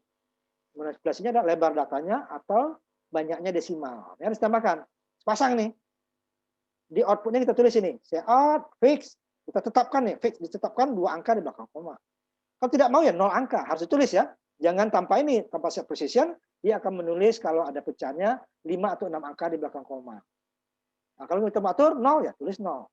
Manipulasinya adalah lebar datanya atau banyaknya desimal. Ini harus ditambahkan. Pasang nih. Di outputnya kita tulis ini. Out, fix. Kita tetapkan nih. Fix. Ditetapkan 2 angka di belakang koma. Kalau tidak mau ya 0 angka. Harus ditulis ya. Jangan tanpa ini. Tanpa set precision. Dia akan menulis kalau ada pecahannya 5 atau 6 angka di belakang koma. Nah, kalau kita mau atur 0 ya tulis 0.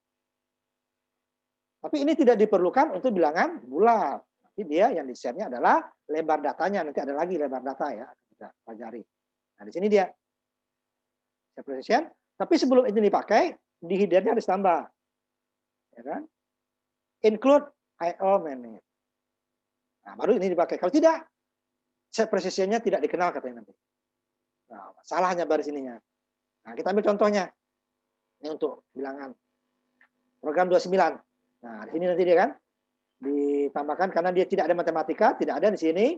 Tapi ini tidak diperlukan untuk bilangan bulat. Tapi dia yang di-share-nya adalah lebar datanya. Nanti ada lagi lebar data ya, kita pelajari. Nah, di sini dia set precision. Tapi sebelum itu dipakai, di header-nya harus tambah. Ya kan? Include I/O manage. Nah, baru ini dipakai. Kalau tidak, set precision-nya tidak dikenal katanya nanti. Nah, salahnya baris ininya. Nah, kita ambil contohnya. Ini untuk bilangan program 29. Nah, di sini nanti dia kan ditambahkan karena dia tidak ada matematika, tidak ada di sini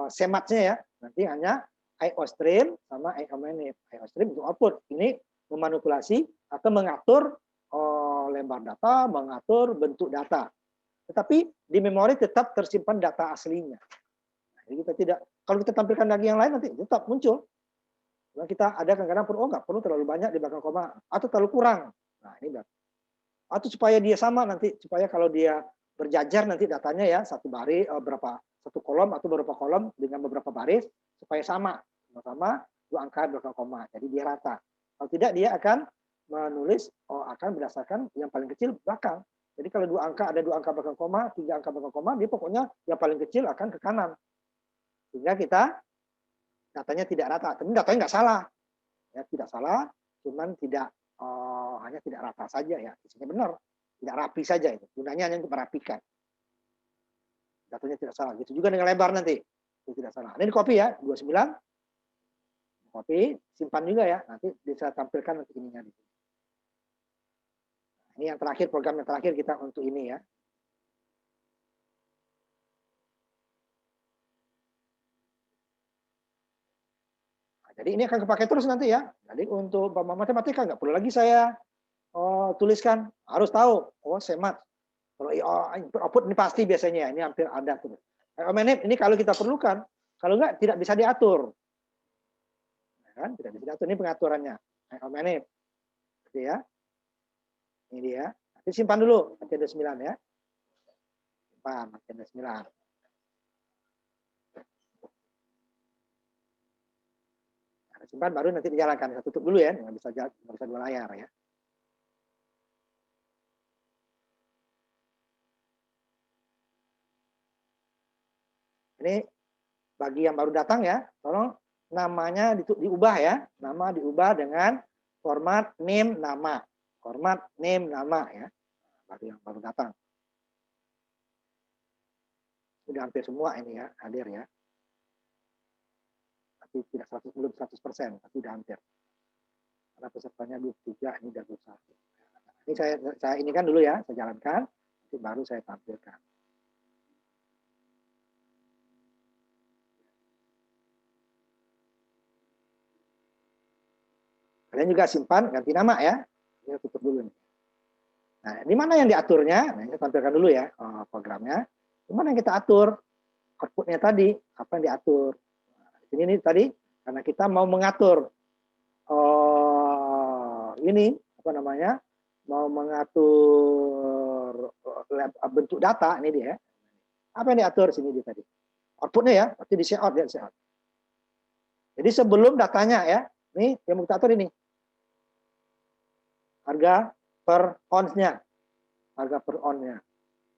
sematnya ya. Nanti hanya I/O stream sama I/O manage. I/O stream untuk output. Ini memanipulasi atau mengatur lembar data, mengatur bentuk data. Tetapi di memori tetap tersimpan data aslinya. Nah, jadi kita tidak, kalau kita tampilkan lagi yang lain nanti tetap muncul. Nah, kita ada kadang-kadang perlu, nggak perlu terlalu banyak di belakang koma atau terlalu kurang. Nah, ini atau supaya dia sama nanti, supaya kalau dia berjajar nanti datanya ya satu baris satu kolom atau beberapa kolom dengan beberapa baris supaya sama dua angka belakang koma. Jadi dia rata. Kalau tidak dia akan menulis akan berdasarkan yang paling kecil belakang. Jadi kalau ada dua angka belakang koma, 3 angka belakang koma, dia pokoknya yang paling kecil akan ke kanan. Sehingga kita datanya tidak rata. Tapi datanya nggak salah. Ya, tidak salah, cuman tidak hanya tidak rata saja ya. Isinya benar. Tidak rapi saja itu. Gunanya hanya untuk merapikan. Datanya tidak salah. Gitu juga dengan lebar nanti. Itu tidak salah. Ini di copy ya, 29. Copy, simpan juga ya. Nanti bisa tampilkan nanti ininya di sini. Ini yang terakhir, program yang terakhir kita untuk ini ya. Nah, jadi ini akan kepakai terus nanti ya. Jadi untuk matematika nggak perlu lagi saya tuliskan. Harus tahu, semat. Kalau output ini pasti biasanya, ini hampir ada tuh. Ini kalau kita perlukan, kalau nggak tidak bisa diatur. Kan? Tidak bisa diatur, ini pengaturannya. Gitu ya. Ini dia. Nanti simpan dulu, nanti ada 9 ya. Simpan, nanti ada 9. Nah, simpan baru nanti dijalankan. Saya tutup dulu ya, nggak bisa dua layar ya. Ini bagi yang baru datang ya, tolong namanya diubah ya. Nama diubah dengan format name nama. Format name nama ya. Bagi yang baru datang. Sudah hampir semua ini ya, hadir ya. Tapi tidak 100, belum 100%, tapi sudah hampir. Karena pesertanya 23, ini sudah 21. Ini saya ini kan dulu ya, saya jalankan, nanti baru saya tampilkan. Kalian juga simpan, ganti nama ya. Ini tutup dulu nih. Nah, di mana yang diaturnya? Nah, kita tampilkan dulu ya programnya. Di mana yang kita atur? Outputnya tadi, apa yang diatur? Nah, di sini nih tadi, karena kita mau mengatur ini apa namanya? Mau mengatur bentuk data ini dia. Apa yang diatur sini dia tadi? Outputnya ya, berarti di share out ya, share out. Jadi sebelum datanya ya, nih yang mau kita atur ini. Harga per ons-nya. Harga per on-nya.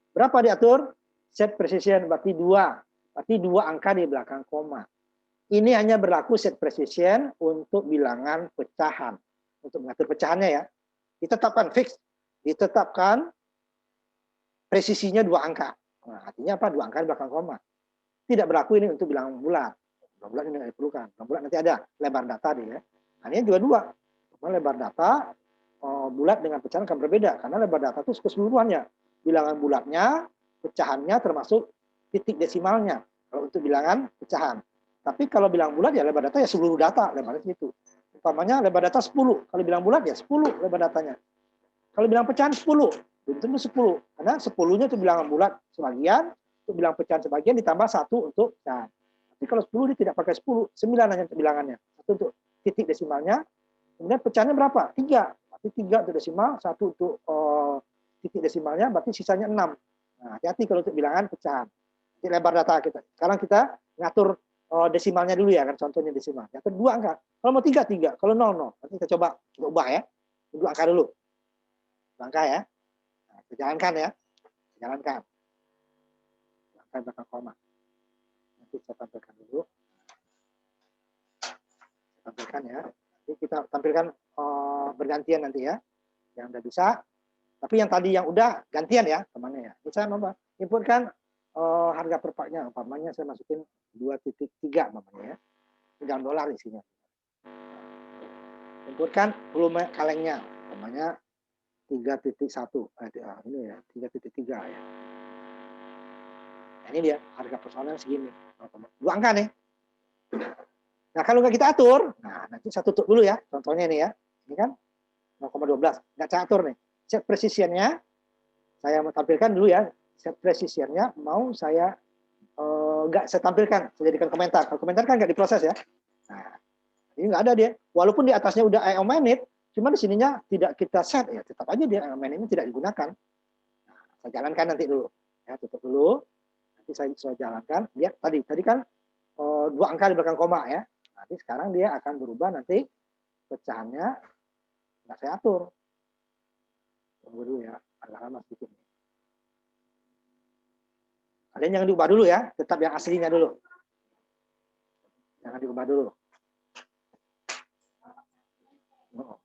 Berapa diatur? Set precision berarti 2. Berarti 2 angka di belakang koma. Ini hanya berlaku set precision untuk bilangan pecahan. Untuk mengatur pecahannya ya. Ditetapkan fix. Ditetapkan presisinya 2 angka. Nah, artinya apa? 2 angka di belakang koma. Tidak berlaku ini untuk bilangan bulat. Bulat ini tidak diperlukan. Bulat nanti ada lebar data dia ya. Nah, ini juga 2. Lebar data bulat dengan pecahan akan berbeda karena lebar data itu keseluruhannya. Bilangan bulatnya, pecahannya termasuk titik desimalnya kalau untuk bilangan pecahan. Tapi kalau bilang bulat ya lebar data ya seluruh data lebarnya itu. Umpamanya lebar data 10, kalau bilang bulat ya 10 lebar datanya. Kalau bilang pecahan 10, belum tentu 10 karena 10-nya itu bilangan bulat sebagian, untuk bilang pecahan sebagian ditambah 1 untuk pecahan. Tapi kalau 10 dia tidak pakai 10, 9 hanya untuk bilangannya. 1 untuk titik desimalnya, kemudian pecahannya berapa? 3. Berarti 3 untuk desimal, 1 untuk titik desimalnya, berarti sisanya 6. Nah, hati-hati kalau untuk bilangan pecahan. Jadi lebar data kita. Sekarang kita ngatur desimalnya dulu ya, kan contohnya desimal. Yang kedua angka. Kalau mau 3, 3. Kalau 0, 0. Nanti kita coba ubah ya. Dua angka dulu. Dua angka ya. Nah, kita jalankan ya. Jalankan. Dua angka belakang koma. Nanti saya tampilkan dulu. Saya tampilkan ya. Nanti kita tampilkan bergantian nanti ya. Yang udah bisa. Tapi yang tadi yang udah gantian ya temannya ya. Ini saya inputkan harga per paknya. Umpamanya saya masukin 2.3 umpamanya ya. Ini dalam dolar isinya. Inputkan volume kalengnya. Umpamanya 3.1. Ini ya 3.3 ya. Nah, ini dia harga personel segini. Dua angka nih. Nah kalau nggak kita atur, nah nanti saya tutup dulu ya. Contohnya ini ya. Ini kan 0,12. Nggak saya atur nih. Set precision-nya saya mau tampilkan dulu ya. Set precision-nya mau saya nggak saya tampilkan, saya jadikan komentar. Kalau komentar kan nggak diproses ya. Nah, ini nggak ada dia. Walaupun di atasnya udah I minute, cuma di sininya tidak kita set ya, tetap aja dia I minute ini tidak digunakan. Nah, saya jalankan nanti dulu. Ya, tutup dulu. Nanti saya jalankan. Dia tadi kan dua angka di belakang koma ya. Nanti sekarang dia akan berubah nanti pecahannya nggak saya atur. Tunggu dulu ya, agak lama sedikit. Kalian jangan diubah dulu ya, tetap yang aslinya dulu. Jangan diubah dulu. Oh.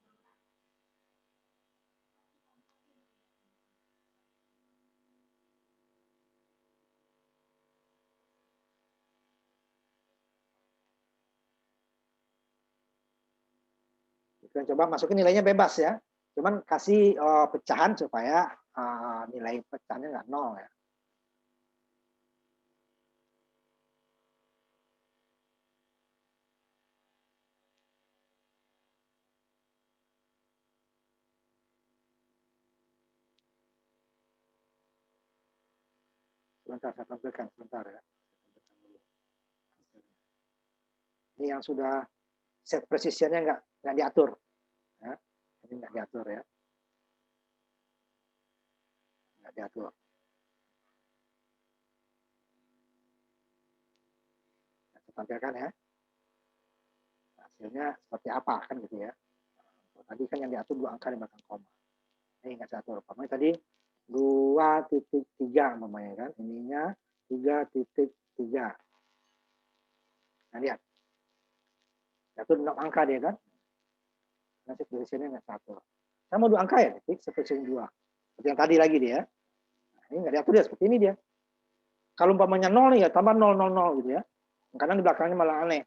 Kalian coba masukin nilainya bebas ya. Cuman kasih pecahan supaya nilai pecahannya nggak nol ya. Sebentar saya tampilkan sebentar ya. Ini yang sudah set precision-nya nggak diatur. Ya. Ini nggak diatur ya. Nggak diatur. Saya tampilkan ya. Hasilnya seperti apa kan gitu ya. Tadi kan yang diatur dua angka di belakang koma. Ini nggak diatur. Umpamanya tadi 2.3 umpamanya kan. Ininya 3.3. Nah lihat. Diatur 6 angka dia kan. Nanti precision-nya nggak diatur. Saya mau 2 angka ya, titik precision 2. Seperti yang tadi lagi dia. Nah, ini nggak diatur dia seperti ini dia. Kalau umpamanya 0 nih ya tambah 0, 0, 0 gitu ya. Karena di belakangnya malah aneh.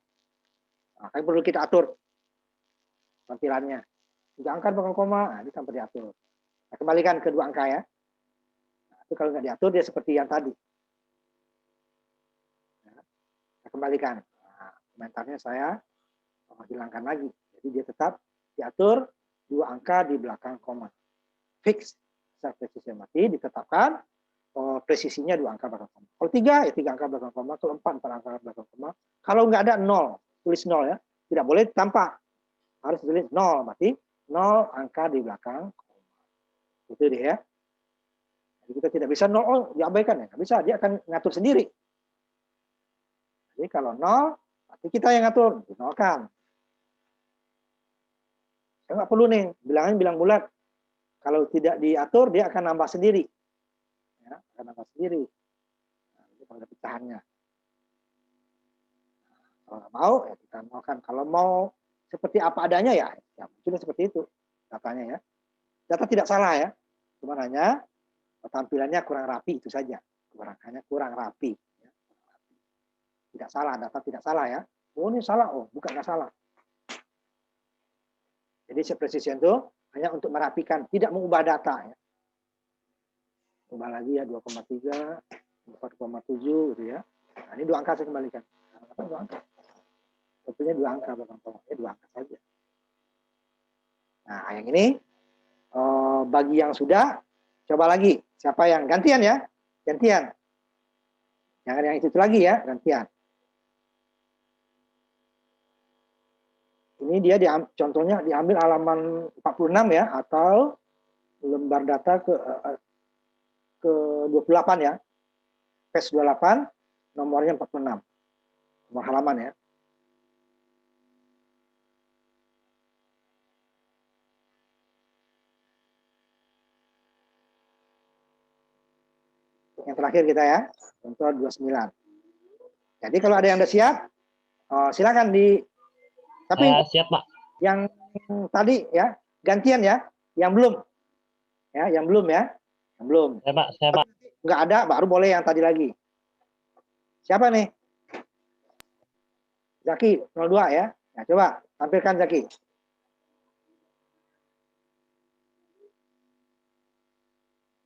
Nah, kan perlu kita atur tampilannya. 3 angka belakang koma, nah, ini sampai diatur. Nah, kembalikan ke 2 angka ya. Nah, itu kalau nggak diatur dia seperti yang tadi. Nah, saya kembalikan. Nah, komentarnya saya hilangkan lagi. Jadi dia tetap diatur 2 angka di belakang koma. Fix set precision mati ditetapkan presisinya 2 angka belakang koma. Kalau 3 ya 3 angka belakang koma, kalau 4 angka belakang koma. Kalau nggak ada 0, tulis 0 ya. Tidak boleh tampak. Harus tulis 0 mati 0 angka di belakang koma. Itu dia ya. Jadi kita tidak bisa 0 diabaikan ya, nggak bisa, dia akan ngatur sendiri. Jadi kalau 0 berarti kita yang ngatur, dinolkan. Saya nggak perlu nih, bilang bulat. Kalau tidak diatur, dia akan nambah sendiri. Ya, akan nambah sendiri. Nah, itu pada pecahannya. Kalau nggak mau, ya kita nolkan. Kalau mau seperti apa adanya ya mungkin seperti itu datanya ya. Data tidak salah ya, cuma hanya tampilannya kurang rapi itu saja. Kurang rapi. Ya. Tidak salah, data tidak salah ya. Oh ini salah, oh bukan nggak salah. Jadi set precision itu hanya untuk merapikan, tidak mengubah data ya. Ubah lagi ya 2,3, 4,7 gitu ya. Nah, ini 2 angka saya kembalikan. Nah, 2 angka. Tentunya 2 angka belakang koma, 2 angka saja. Nah, yang ini bagi yang sudah coba lagi. Siapa yang gantian ya? Gantian. Jangan yang itu lagi ya, gantian. Ini dia contohnya diambil halaman 46 ya, atau lembar data ke 28 ya. Page 28, nomornya 46. Nomor halaman ya. yang terakhir kita ya, contoh 29. Jadi kalau ada yang udah siap, silakan tapi Siap, Pak. yang tadi ya, gantian ya, yang belum ya, yang belum. Saya, Pak. Nggak ada, baru boleh yang tadi lagi. Siapa nih? Zaki 02 ya. Nah, coba tampilkan Zaki.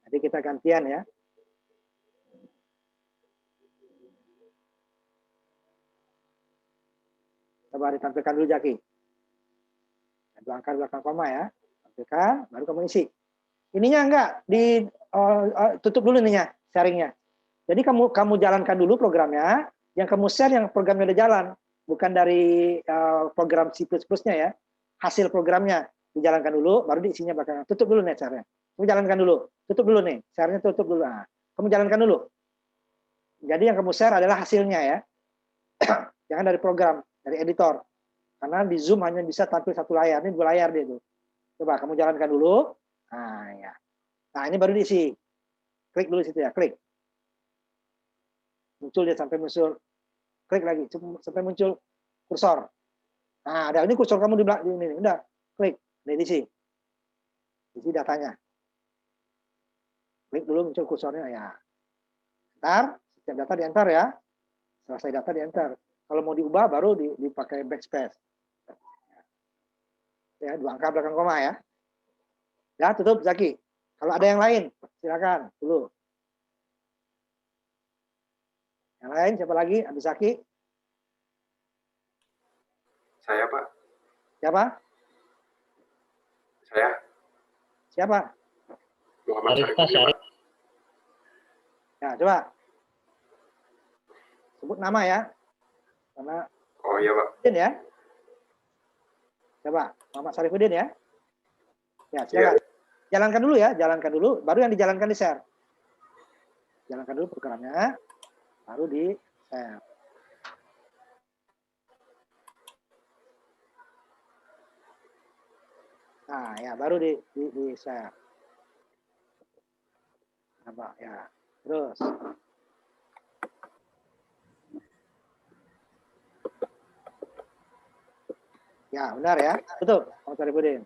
Nanti kita gantian ya. Coba ditampilkan dulu Zaki. Belakang koma ya. Tampilkan, baru kamu isi. Ininya enggak tutup dulu ininya, sharingnya. Jadi kamu jalankan dulu programnya, yang kamu share yang programnya udah jalan, bukan dari program C++ ++-nya ya. Hasil programnya dijalankan dulu, baru diisinya belakangan. Tutup dulu nih share-nya. Kamu jalankan dulu. Tutup dulu nih, share-nya tutup dulu. Nah, kamu jalankan dulu. Jadi yang kamu share adalah hasilnya ya. Jangan dari program, dari editor. Karena di Zoom hanya bisa tampil satu layar, ini 2 layar dia itu. Coba kamu jalankan dulu. Nah, ya. Nah, ini baru diisi. Klik dulu situ ya, klik. Muncul dia sampai muncul. Klik lagi sampai muncul kursor. Nah, ada ini kursor kamu di belakang ini. Udah, klik. Ini diisi. Isi datanya. Klik dulu muncul kursornya ya. Ntar, setiap data di enter ya. Selesai data di enter. Kalau mau diubah baru dipakai backspace. Ya, 2 angka belakang koma ya. Ya, tutup Zaki. Kalau ada yang lain, silakan dulu. Yang lain siapa lagi? Abis Zaki? Saya, Pak. Siapa? Saya. Siapa? Muhammad Syarif, Pak. Syarif. Ya, coba. Sebut nama ya. Karena Oh iya, Pak. ya. Coba, Muhammad Syarifuddin ya. Ya, silakan. Iya. Jalankan dulu ya, jalankan dulu. Baru yang dijalankan di share. Jalankan dulu programnya, baru di share. Nah, ya baru di share. Apa ya? Terus. Ya, benar ya. Tutup, Muhammad Syarifuddin.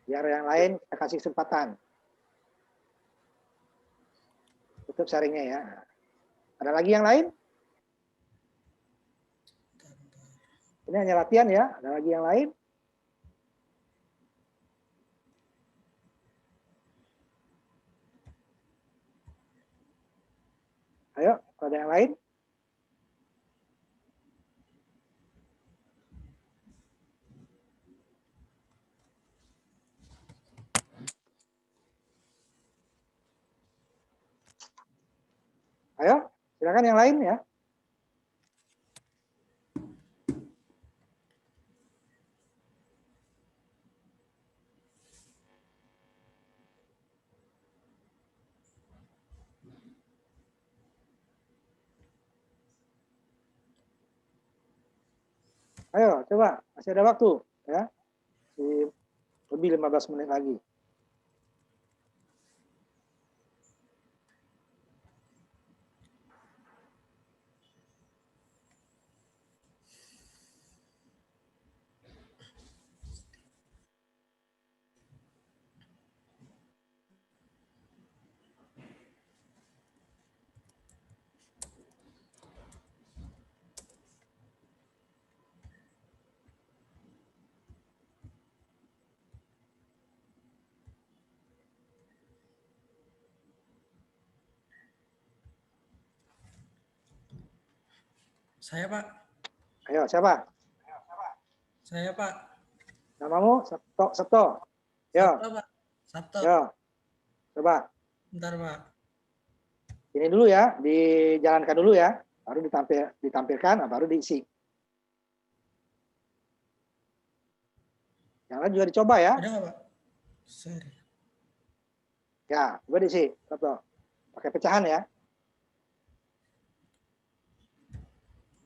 Biar yang lain kita kasih kesempatan. Tutup sharingnya ya. Ada lagi yang lain? Ini hanya latihan ya. Ada lagi yang lain? Ayo, ada yang lain? Ayo, silakan yang lain ya. Ayo, coba. Masih ada waktu ya. Lebih 15 menit lagi. Saya, Pak. Ayo, siapa? Saya, Pak. Namamu? Sabto. Yo. Sabto, Pak. Sabto. Yo. Coba. Bentar, Pak. Ini dulu ya, dijalankan dulu ya, baru ditampilkan, baru diisi. Yang lain juga dicoba ya. Ada nggak, Pak? Sorry. Ya, coba diisi. Sabto. Pakai pecahan ya.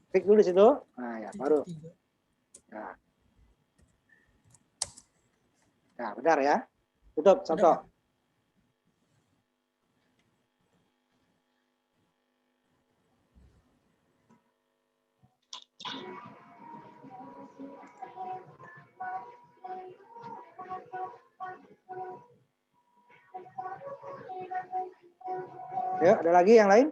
Klik dulu di situ. Nah, ya, baru. Ya. Ya, benar ya. Tutup, Sabto. Ayo, ada lagi yang lain?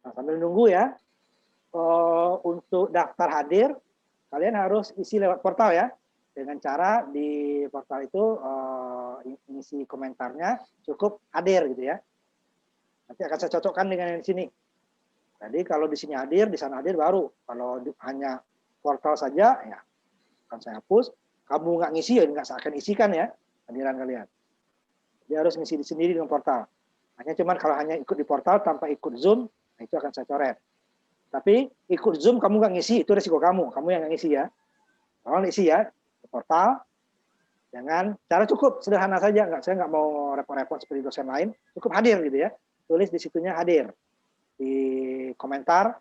Nah, sambil nunggu ya, untuk daftar hadir, kalian harus isi lewat portal ya. Dengan cara di portal itu isi komentarnya cukup hadir gitu ya. Nanti akan saya cocokkan dengan yang di sini. Jadi kalau di sini hadir, di sana hadir baru. Kalau hanya portal saja, ya akan saya hapus. Kamu nggak ngisi ya nggak saya akan isikan ya hadiran kalian. Dia harus ngisi sendiri dengan portal. Hanya cuman kalau hanya ikut di portal tanpa ikut Zoom, nah itu akan saya coret. Tapi ikut Zoom kamu nggak ngisi, itu resiko kamu yang nggak ngisi ya. Kalau ngisi ya, di portal, dengan cara cukup sederhana saja, saya nggak mau repot-repot seperti dosen lain, cukup hadir gitu ya. Tulis di situnya hadir di komentar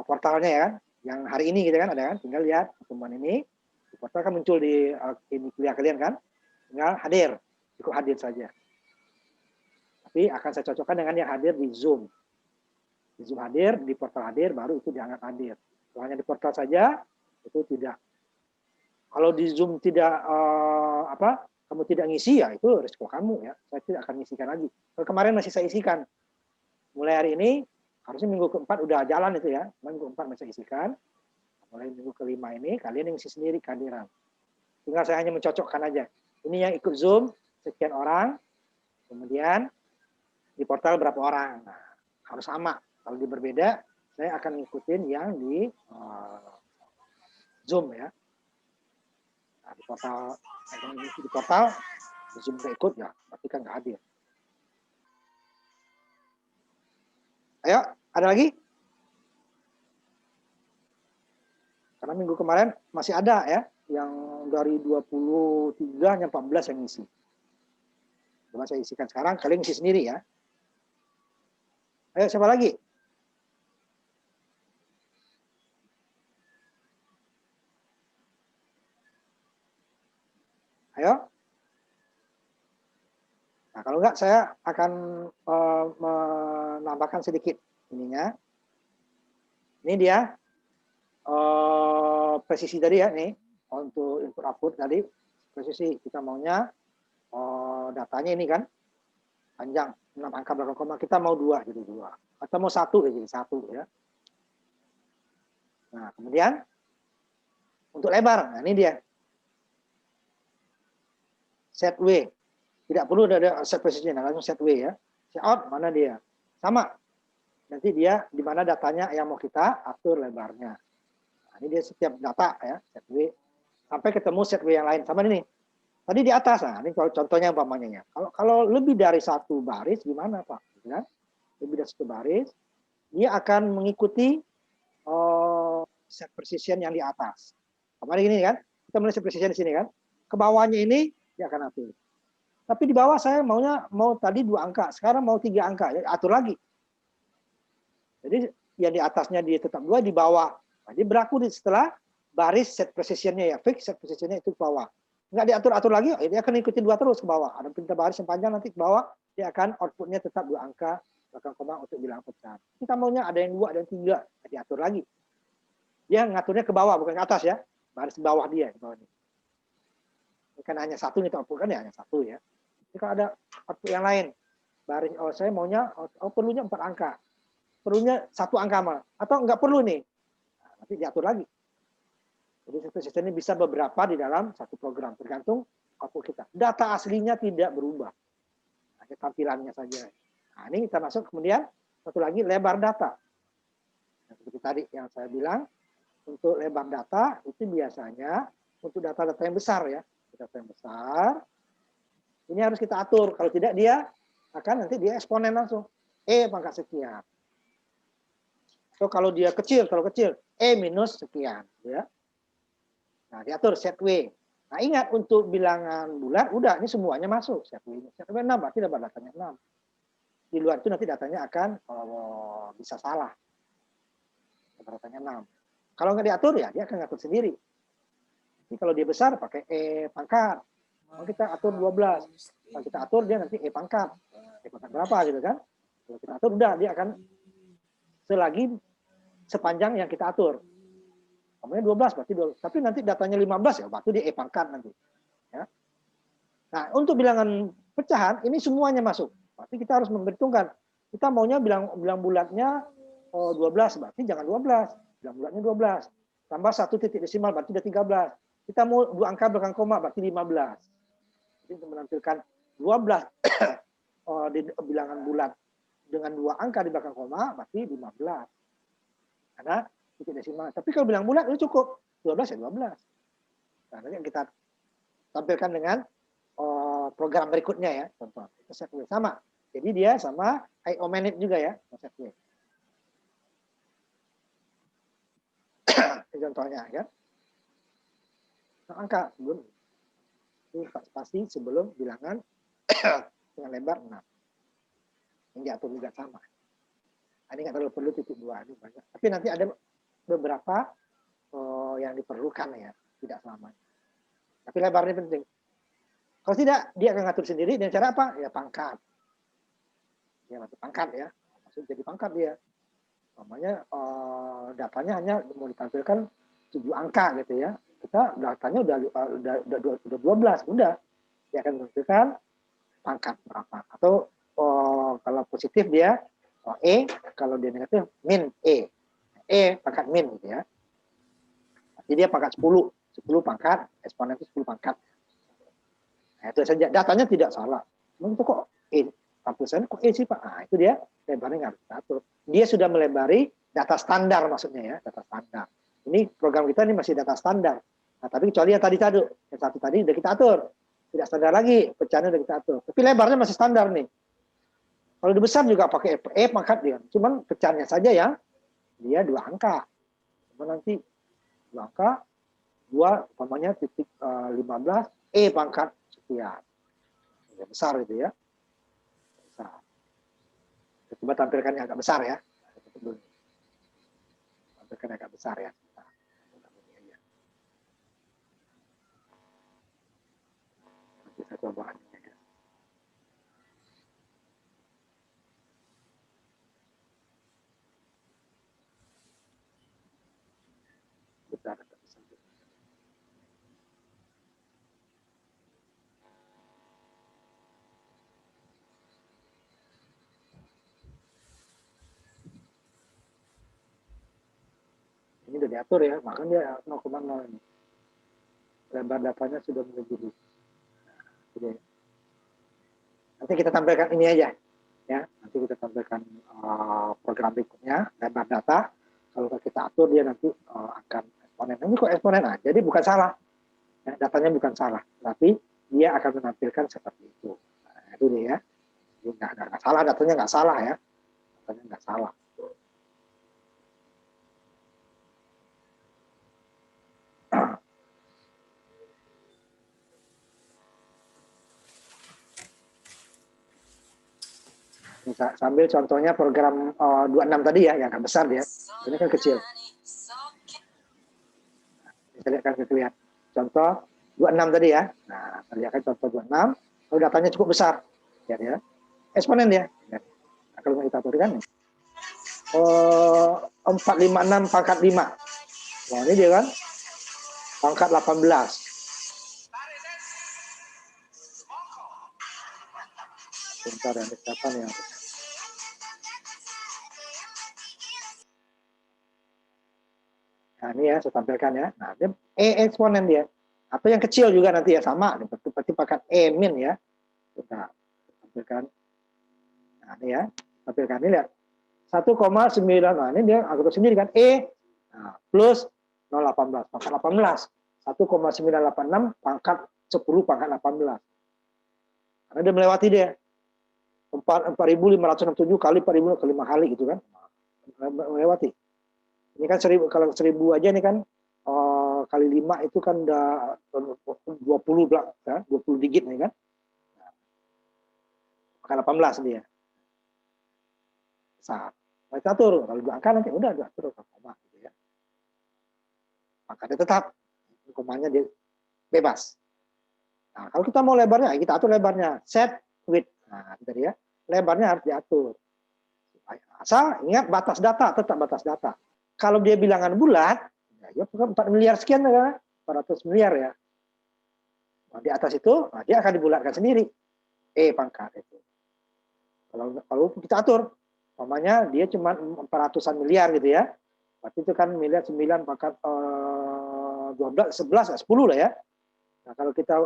portalnya ya kan, yang hari ini gitu kan ada kan, tinggal lihat pertemuan ini di portal kan muncul di ini kuliah kalian kan, tinggal hadir, cukup hadir saja. Tapi akan saya cocokkan dengan yang hadir di Zoom. Di Zoom hadir, di portal hadir, baru itu dianggap hadir. Kalau hanya di portal saja, itu tidak. Kalau di Zoom tidak kamu tidak ngisi ya itu risiko kamu ya. Saya tidak akan ngisikan lagi. Kalau kemarin masih saya isikan. Mulai hari ini harusnya minggu keempat udah jalan itu ya. Minggu keempat masih isikan. Mulai minggu kelima ini kalian yang isi sendiri kehadiran. Tinggal saya hanya mencocokkan aja. Ini yang ikut Zoom sekian orang. Kemudian di portal berapa orang. Nah, harus sama. Kalau dia berbeda, saya akan ngikutin yang di Zoom ya. Nah, di portal di Zoom nggak ikut ya, berarti kan nggak hadir. Ayo, ada lagi? Karena minggu kemarin masih ada ya, yang dari 23 hanya 14 yang ngisi. Coba saya isikan sekarang, kalian isi sendiri ya. Ayo, siapa lagi? Ayo. Nah, kalau enggak saya akan menambahkan sedikit ininya. Ini dia presisi tadi ya, nih untuk input output tadi presisi kita maunya datanya ini kan panjang 6 angka belakang koma, kita mau 2 jadi 2 atau mau 1 jadi 1 ya. Nah, kemudian untuk lebar, nah ini dia. Set W. Tidak perlu ada set precision, langsung set W ya. Set out mana dia? Sama. Nanti dia di mana datanya yang mau kita atur lebarnya. Nah, ini dia setiap data ya, set W. Sampai ketemu set W yang lain. Sama ini. Tadi di atas, nah ini contohnya umpamanya ya. Kalau lebih dari 1 baris gimana Pak? Ya? Lebih dari 1 baris, dia akan mengikuti set precision yang di atas. Kemarin ini kan, kita mulai set precision di sini kan. Ke bawahnya ini dia akan atur. Tapi di bawah saya maunya tadi 2 angka, sekarang mau 3 angka, ya atur lagi. Jadi yang di atasnya dia tetap 2, di bawah. Nah, dia berlaku setelah baris set precisionnya ya, fix set precisionnya itu ke bawah. Nggak diatur-atur lagi, dia akan ikutin 2 terus ke bawah. Ada perintah baris yang panjang nanti ke bawah, dia akan outputnya tetap 2 angka, belakang koma untuk bilang pecahan. Kita maunya ada yang 2, ada yang 3, nggak diatur lagi. Dia ngaturnya ke bawah, bukan ke atas ya, baris ke bawah dia. Kan hanya 1 nih output kan ya, hanya 1 ya. Jika ada output yang lain, baris saya maunya perlunya 4 angka, perlunya 1 angka malah, atau nggak perlu nih, nah, nanti diatur lagi. Jadi sistem ini bisa beberapa di dalam satu program, tergantung output kita. Data aslinya tidak berubah, hanya tampilannya saja. Nah, ini kita masuk kemudian satu lagi lebar data. Nah, seperti tadi yang saya bilang, untuk lebar data itu biasanya untuk data-data yang besar ya, data yang besar. Ini harus kita atur, kalau tidak dia akan nanti dia eksponen langsung. E pangkat sekian. So, kalau dia kecil, E minus sekian. Ya. Nah, diatur set W. Nah, ingat untuk bilangan bulat, udah ini semuanya masuk. Set W 6, berarti dapat datanya 6. Di luar itu nanti datanya akan bisa salah. Datanya 6. Kalau nggak diatur ya, dia akan ngatur sendiri. Jadi kalau dia besar, pakai E pangkat. Kalau kita atur 12. Kalau kita atur dia nanti E pangkat. E pangkat berapa gitu kan? Kalau kita atur udah dia akan sepanjang yang kita atur. Namanya 12 berarti 12. Tapi nanti datanya 15 ya berarti dia pangkat nanti. Ya. Nah, untuk bilangan pecahan ini semuanya masuk. Berarti kita harus memperhitungkan. Kita maunya bilang bulatnya 12 berarti jangan 12. Bilang bulatnya 12. Tambah 1 titik desimal berarti udah 13. Kita mau 2 angka belakang koma berarti 15. Jadi untuk menampilkan 12 di bilangan bulat dengan 2 angka di belakang koma berarti 15. Karena titik desimal. Tapi kalau bilang bulat itu cukup 12 ya 12. Nah, nanti yang kita tampilkan dengan program berikutnya ya, contoh itu set W sama. Jadi dia sama IO manage juga ya, set W. Ini contohnya ya. Nah, angka sebelum ini spasi sebelum bilangan dengan lebar 6. Yang diatur juga sama. Ini nggak terlalu perlu titik 2 ini banyak. Tapi nanti ada beberapa yang diperlukan ya, tidak selamanya. Tapi lebarnya penting. Kalau tidak, dia akan ngatur sendiri dengan cara apa? Ya pangkat. Ya masuk pangkat ya. Maksud jadi pangkat dia. Namanya datanya hanya mau ditampilkan 7 angka gitu ya. Kita datanya udah 12, udah. Dia akan menampilkan pangkat berapa. Atau kalau positif dia E, kalau dia negatif min E. E pangkat min gitu ya. Jadi dia pangkat 10 pangkat, eksponen itu 10 pangkat. Nah, itu saja, datanya tidak salah. Cuma itu kok E, tampilan kok E sih Pak? Nah, itu dia lebarnya nggak bisa atur. Dia sudah melebari data standar maksudnya ya, data standar. Ini program kita ini masih data standar. Nah, tapi kecuali yang yang satu tadi udah kita atur. Tidak standar lagi, pecahannya udah kita atur. Tapi lebarnya masih standar nih. Kalau di besar juga pakai E pangkat dia. Cuman pecahannya saja ya, dia 2 angka. Cuma nanti 2 angka, 2 umpamanya titik 15, E pangkat sekian. Ya, besar itu ya. Besar. Coba tampilkan yang agak besar ya. Tampilkan yang agak besar ya. Nanti saya coba. Besar. Ini udah diatur ya, makanya dia 0,0 ini. Lebar datanya sudah melebihi. Nah, nanti kita tampilkan ini aja. Ya, nanti kita tampilkan program berikutnya, lebar data. Kalau kita atur dia nanti akan eksponen. Ini kok eksponen aja, jadi bukan salah. Ya, datanya bukan salah, tapi dia akan menampilkan seperti itu. Nah, itu dia ya. Jadi nggak salah, datanya nggak salah ya. Datanya nggak salah. Bisa sambil contohnya program 26 tadi ya, yang agak besar dia. Ini kan kecil. Kita lihat kan kelihatan. Contoh 26 tadi ya. Nah, kita lihat kan contoh 26. Kalau datanya cukup besar. Ya. Eksponen dia. Ya. Nah, kalau kita tuliskan 456 pangkat 5. Nah, ini dia kan. Pangkat 18. Bentar ya, siapa nih yang nah, ini ya, saya tampilkan ya. Nah, dia eksponen dia. Atau yang kecil juga nanti ya, sama. Seperti pangkat E min ya. Kita tampilkan. Nah, ini ya. Tampilkan ini lihat. 1,9. Nah, ini dia atur sendiri kan. E nah, plus 0,18. Pangkat 18. 1,986 pangkat 10 pangkat 18. Karena dia melewati dia. 4.567 kali 4.000 kali 5 kali gitu kan. Melewati. Ini kan 1000, kalau 1000 aja ini kan kali 5 itu kan udah 20 ya, 20 digit nih kan. Maka 18 dia. Besar. Nah, kita atur kalau 2 angka nanti udah atur koma gitu ya. Maka dia tetap komanya dia bebas. Nah, kalau kita mau lebarnya kita atur lebarnya set width. Nah, gitu ya. Lebarnya harus diatur. Asal ingat batas data, tetap batas data. Kalau dia bilangan bulat, ya 4 miliar sekian, 400 miliar ya. Nah, di atas itu, nah, dia akan dibulatkan sendiri. Pangkat itu. Kalau kita atur, umpamanya dia cuma 400-an miliar gitu ya. Berarti itu kan miliar 9 pangkat 12, 11, 10 lah ya. Nah, kalau kita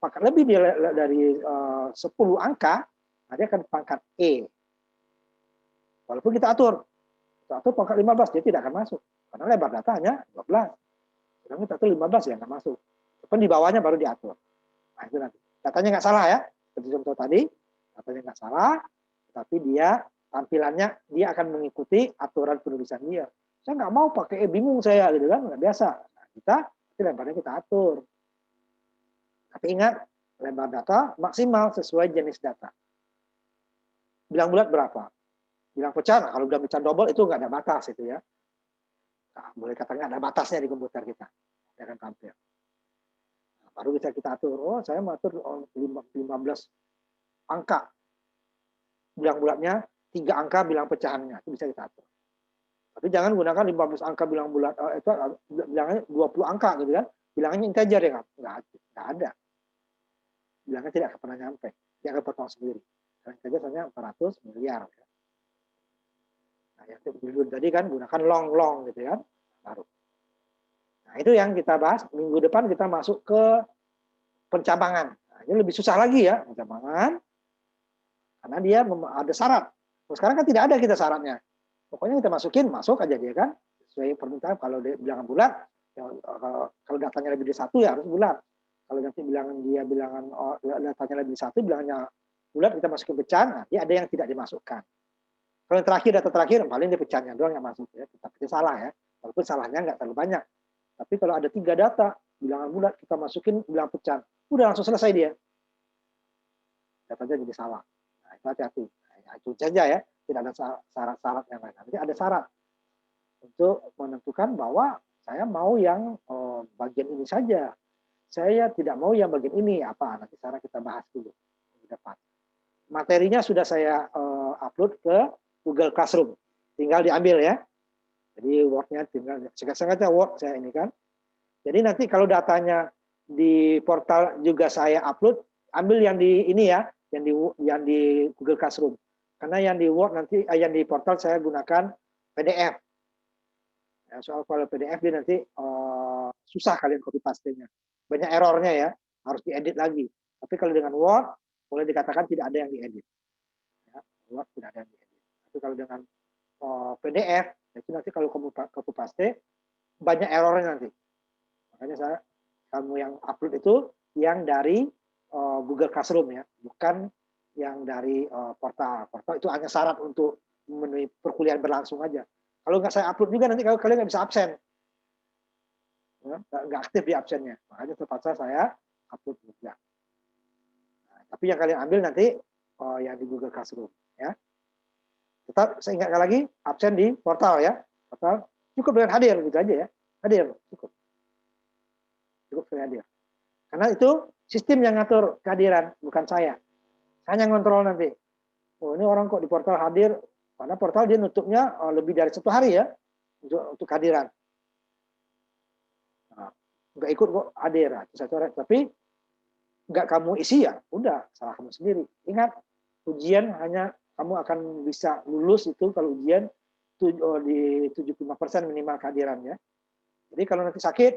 pangkat lebih dari 10 angka, nah dia akan pangkat E. Walaupun kita atur pangkat 15, dia tidak akan masuk. Karena lebar data hanya 12. Sedangkan kita atur 15 ya nggak masuk. Tapi di bawahnya baru diatur. Nah itu nanti. Datanya nggak salah ya. Seperti contoh tadi, datanya nggak salah, tapi dia tampilannya dia akan mengikuti aturan penulisan dia. Saya nggak mau pakai bingung saya gitu kan, nggak biasa. Nah, kita lebarnya kita atur. Tapi ingat, lebar data maksimal sesuai jenis data. Bilang bulat berapa? Bilang pecah, nah, kalau bilang pecah double itu nggak ada batas itu ya. Nah, boleh katakan ada batasnya di komputer kita. Dia akan tampil. Nah, baru bisa kita atur. Oh, saya mau atur 15 angka. Bilang bulatnya 3 angka bilang pecahannya. Itu bisa kita atur. Tapi jangan gunakan 15 angka bilang bulat. Itu bilangnya 20 angka gitu kan. Bilangannya integer ya nggak ada. Bilangnya tidak akan pernah nyampe. Dia akan potong sendiri. Karena integer hanya 400 miliar. Ya. Nah, yang tadi kan gunakan long gitu ya. Baru. Nah, itu yang kita bahas. Minggu depan kita masuk ke pencabangan. Nah, ini lebih susah lagi ya, pencabangan. Karena dia ada syarat. Sekarang kan tidak ada kita syaratnya. Pokoknya kita masuk aja dia kan. Sesuai permintaan. Kalau dia bilangan bulat, ya, kalau datanya lebih dari 1 ya harus bulat. Kalau nanti bilangan datanya lebih dari 1, bilangannya bulat, kita masukin pecahan, nah, dia ada yang tidak dimasukkan. Kalau yang terakhir, data terakhir, paling dia pecahnya doang yang masuk. Ya. Tapi itu salah ya. Walaupun salahnya nggak terlalu banyak. Tapi kalau ada 3 data, bilangan bulat, kita masukin bilangan pecahan. Udah langsung selesai dia. Datanya jadi salah. Nah, itu hati-hati. Nah, itu saja ya. Tidak ada syarat-syarat yang lain. Nanti ada syarat untuk menentukan bahwa saya mau yang bagian ini saja. Saya tidak mau yang bagian ini. Apa? Nanti cara kita bahas dulu di depan. Materinya sudah saya upload ke Google Classroom. Tinggal diambil ya. Jadi Word-nya tinggal sengaja Word saya ini kan. Jadi nanti kalau datanya di portal juga saya upload, ambil yang di ini ya, yang di Google Classroom. Karena yang di Word nanti yang di portal saya gunakan PDF. Ya, soal kalau PDF dia nanti susah kalian copy paste-nya. Banyak errornya ya, harus diedit lagi. Tapi kalau dengan Word boleh dikatakan tidak ada yang diedit. Ya, Word tidak ada yang diedit. Tapi kalau dengan PDF itu nanti kalau copy paste banyak errornya nanti. Makanya kamu yang upload itu yang dari Google Classroom ya, bukan yang dari portal. Portal itu hanya syarat untuk memenuhi perkuliahan berlangsung aja. Kalau nggak saya upload juga nanti kalau kalian nggak bisa absen, ya, nggak aktif di absennya. Makanya terpaksa saya upload juga. Nah, tapi yang kalian ambil nanti yang di Google Classroom ya. Tetap saya ingatkan lagi absen di portal ya. Portal cukup dengan hadir gitu aja ya. Hadir cukup hadir. Karena itu sistem yang ngatur kehadiran, bukan saya. Hanya ngontrol nanti. Oh ini orang kok di portal hadir, karena portal dia nutupnya lebih dari 1 hari ya untuk kehadiran. Nah, nggak ikut kok hadir, nah, itu saya coret. Tapi nggak kamu isi ya, udah salah kamu sendiri. Ingat ujian hanya kamu akan bisa lulus itu kalau ujian di 75% minimal kehadirannya. Jadi kalau nanti sakit,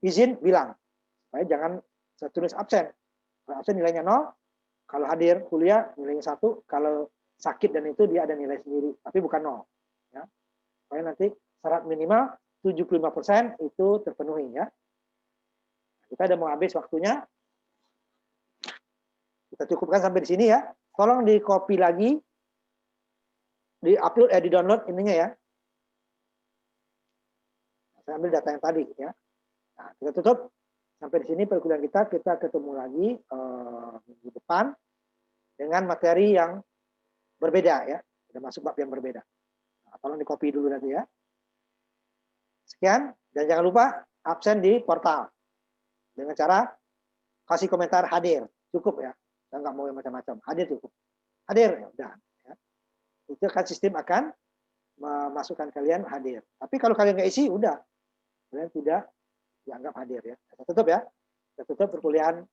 izin bilang. Supaya jangan saya tulis absen. Kalau absen nilainya 0, kalau hadir kuliah nilainya 1, kalau sakit dan itu dia ada nilai sendiri, tapi bukan 0. Ya. Supaya nanti syarat minimal 75% itu terpenuhi ya. Kita udah mau habis waktunya. Kita cukupkan sampai di sini ya. Tolong di copy lagi, di upload, di download ininya ya. Saya ambil data yang tadi ya. Nah, kita tutup sampai di sini perkuliahan kita. Kita ketemu lagi minggu depan dengan materi yang berbeda ya. Kita masuk bab yang berbeda. Nah, tolong di copy dulu nanti ya. Sekian dan jangan lupa absen di portal dengan cara kasih komentar hadir cukup ya. Saya nggak mau yang macam-macam. Hadir cukup. Hadir ya udah. Ya. itu kan sistem akan memasukkan kalian hadir. Tapi kalau kalian nggak isi, udah kalian tidak dianggap hadir ya. Kita tutup ya. Kita tutup perkuliahan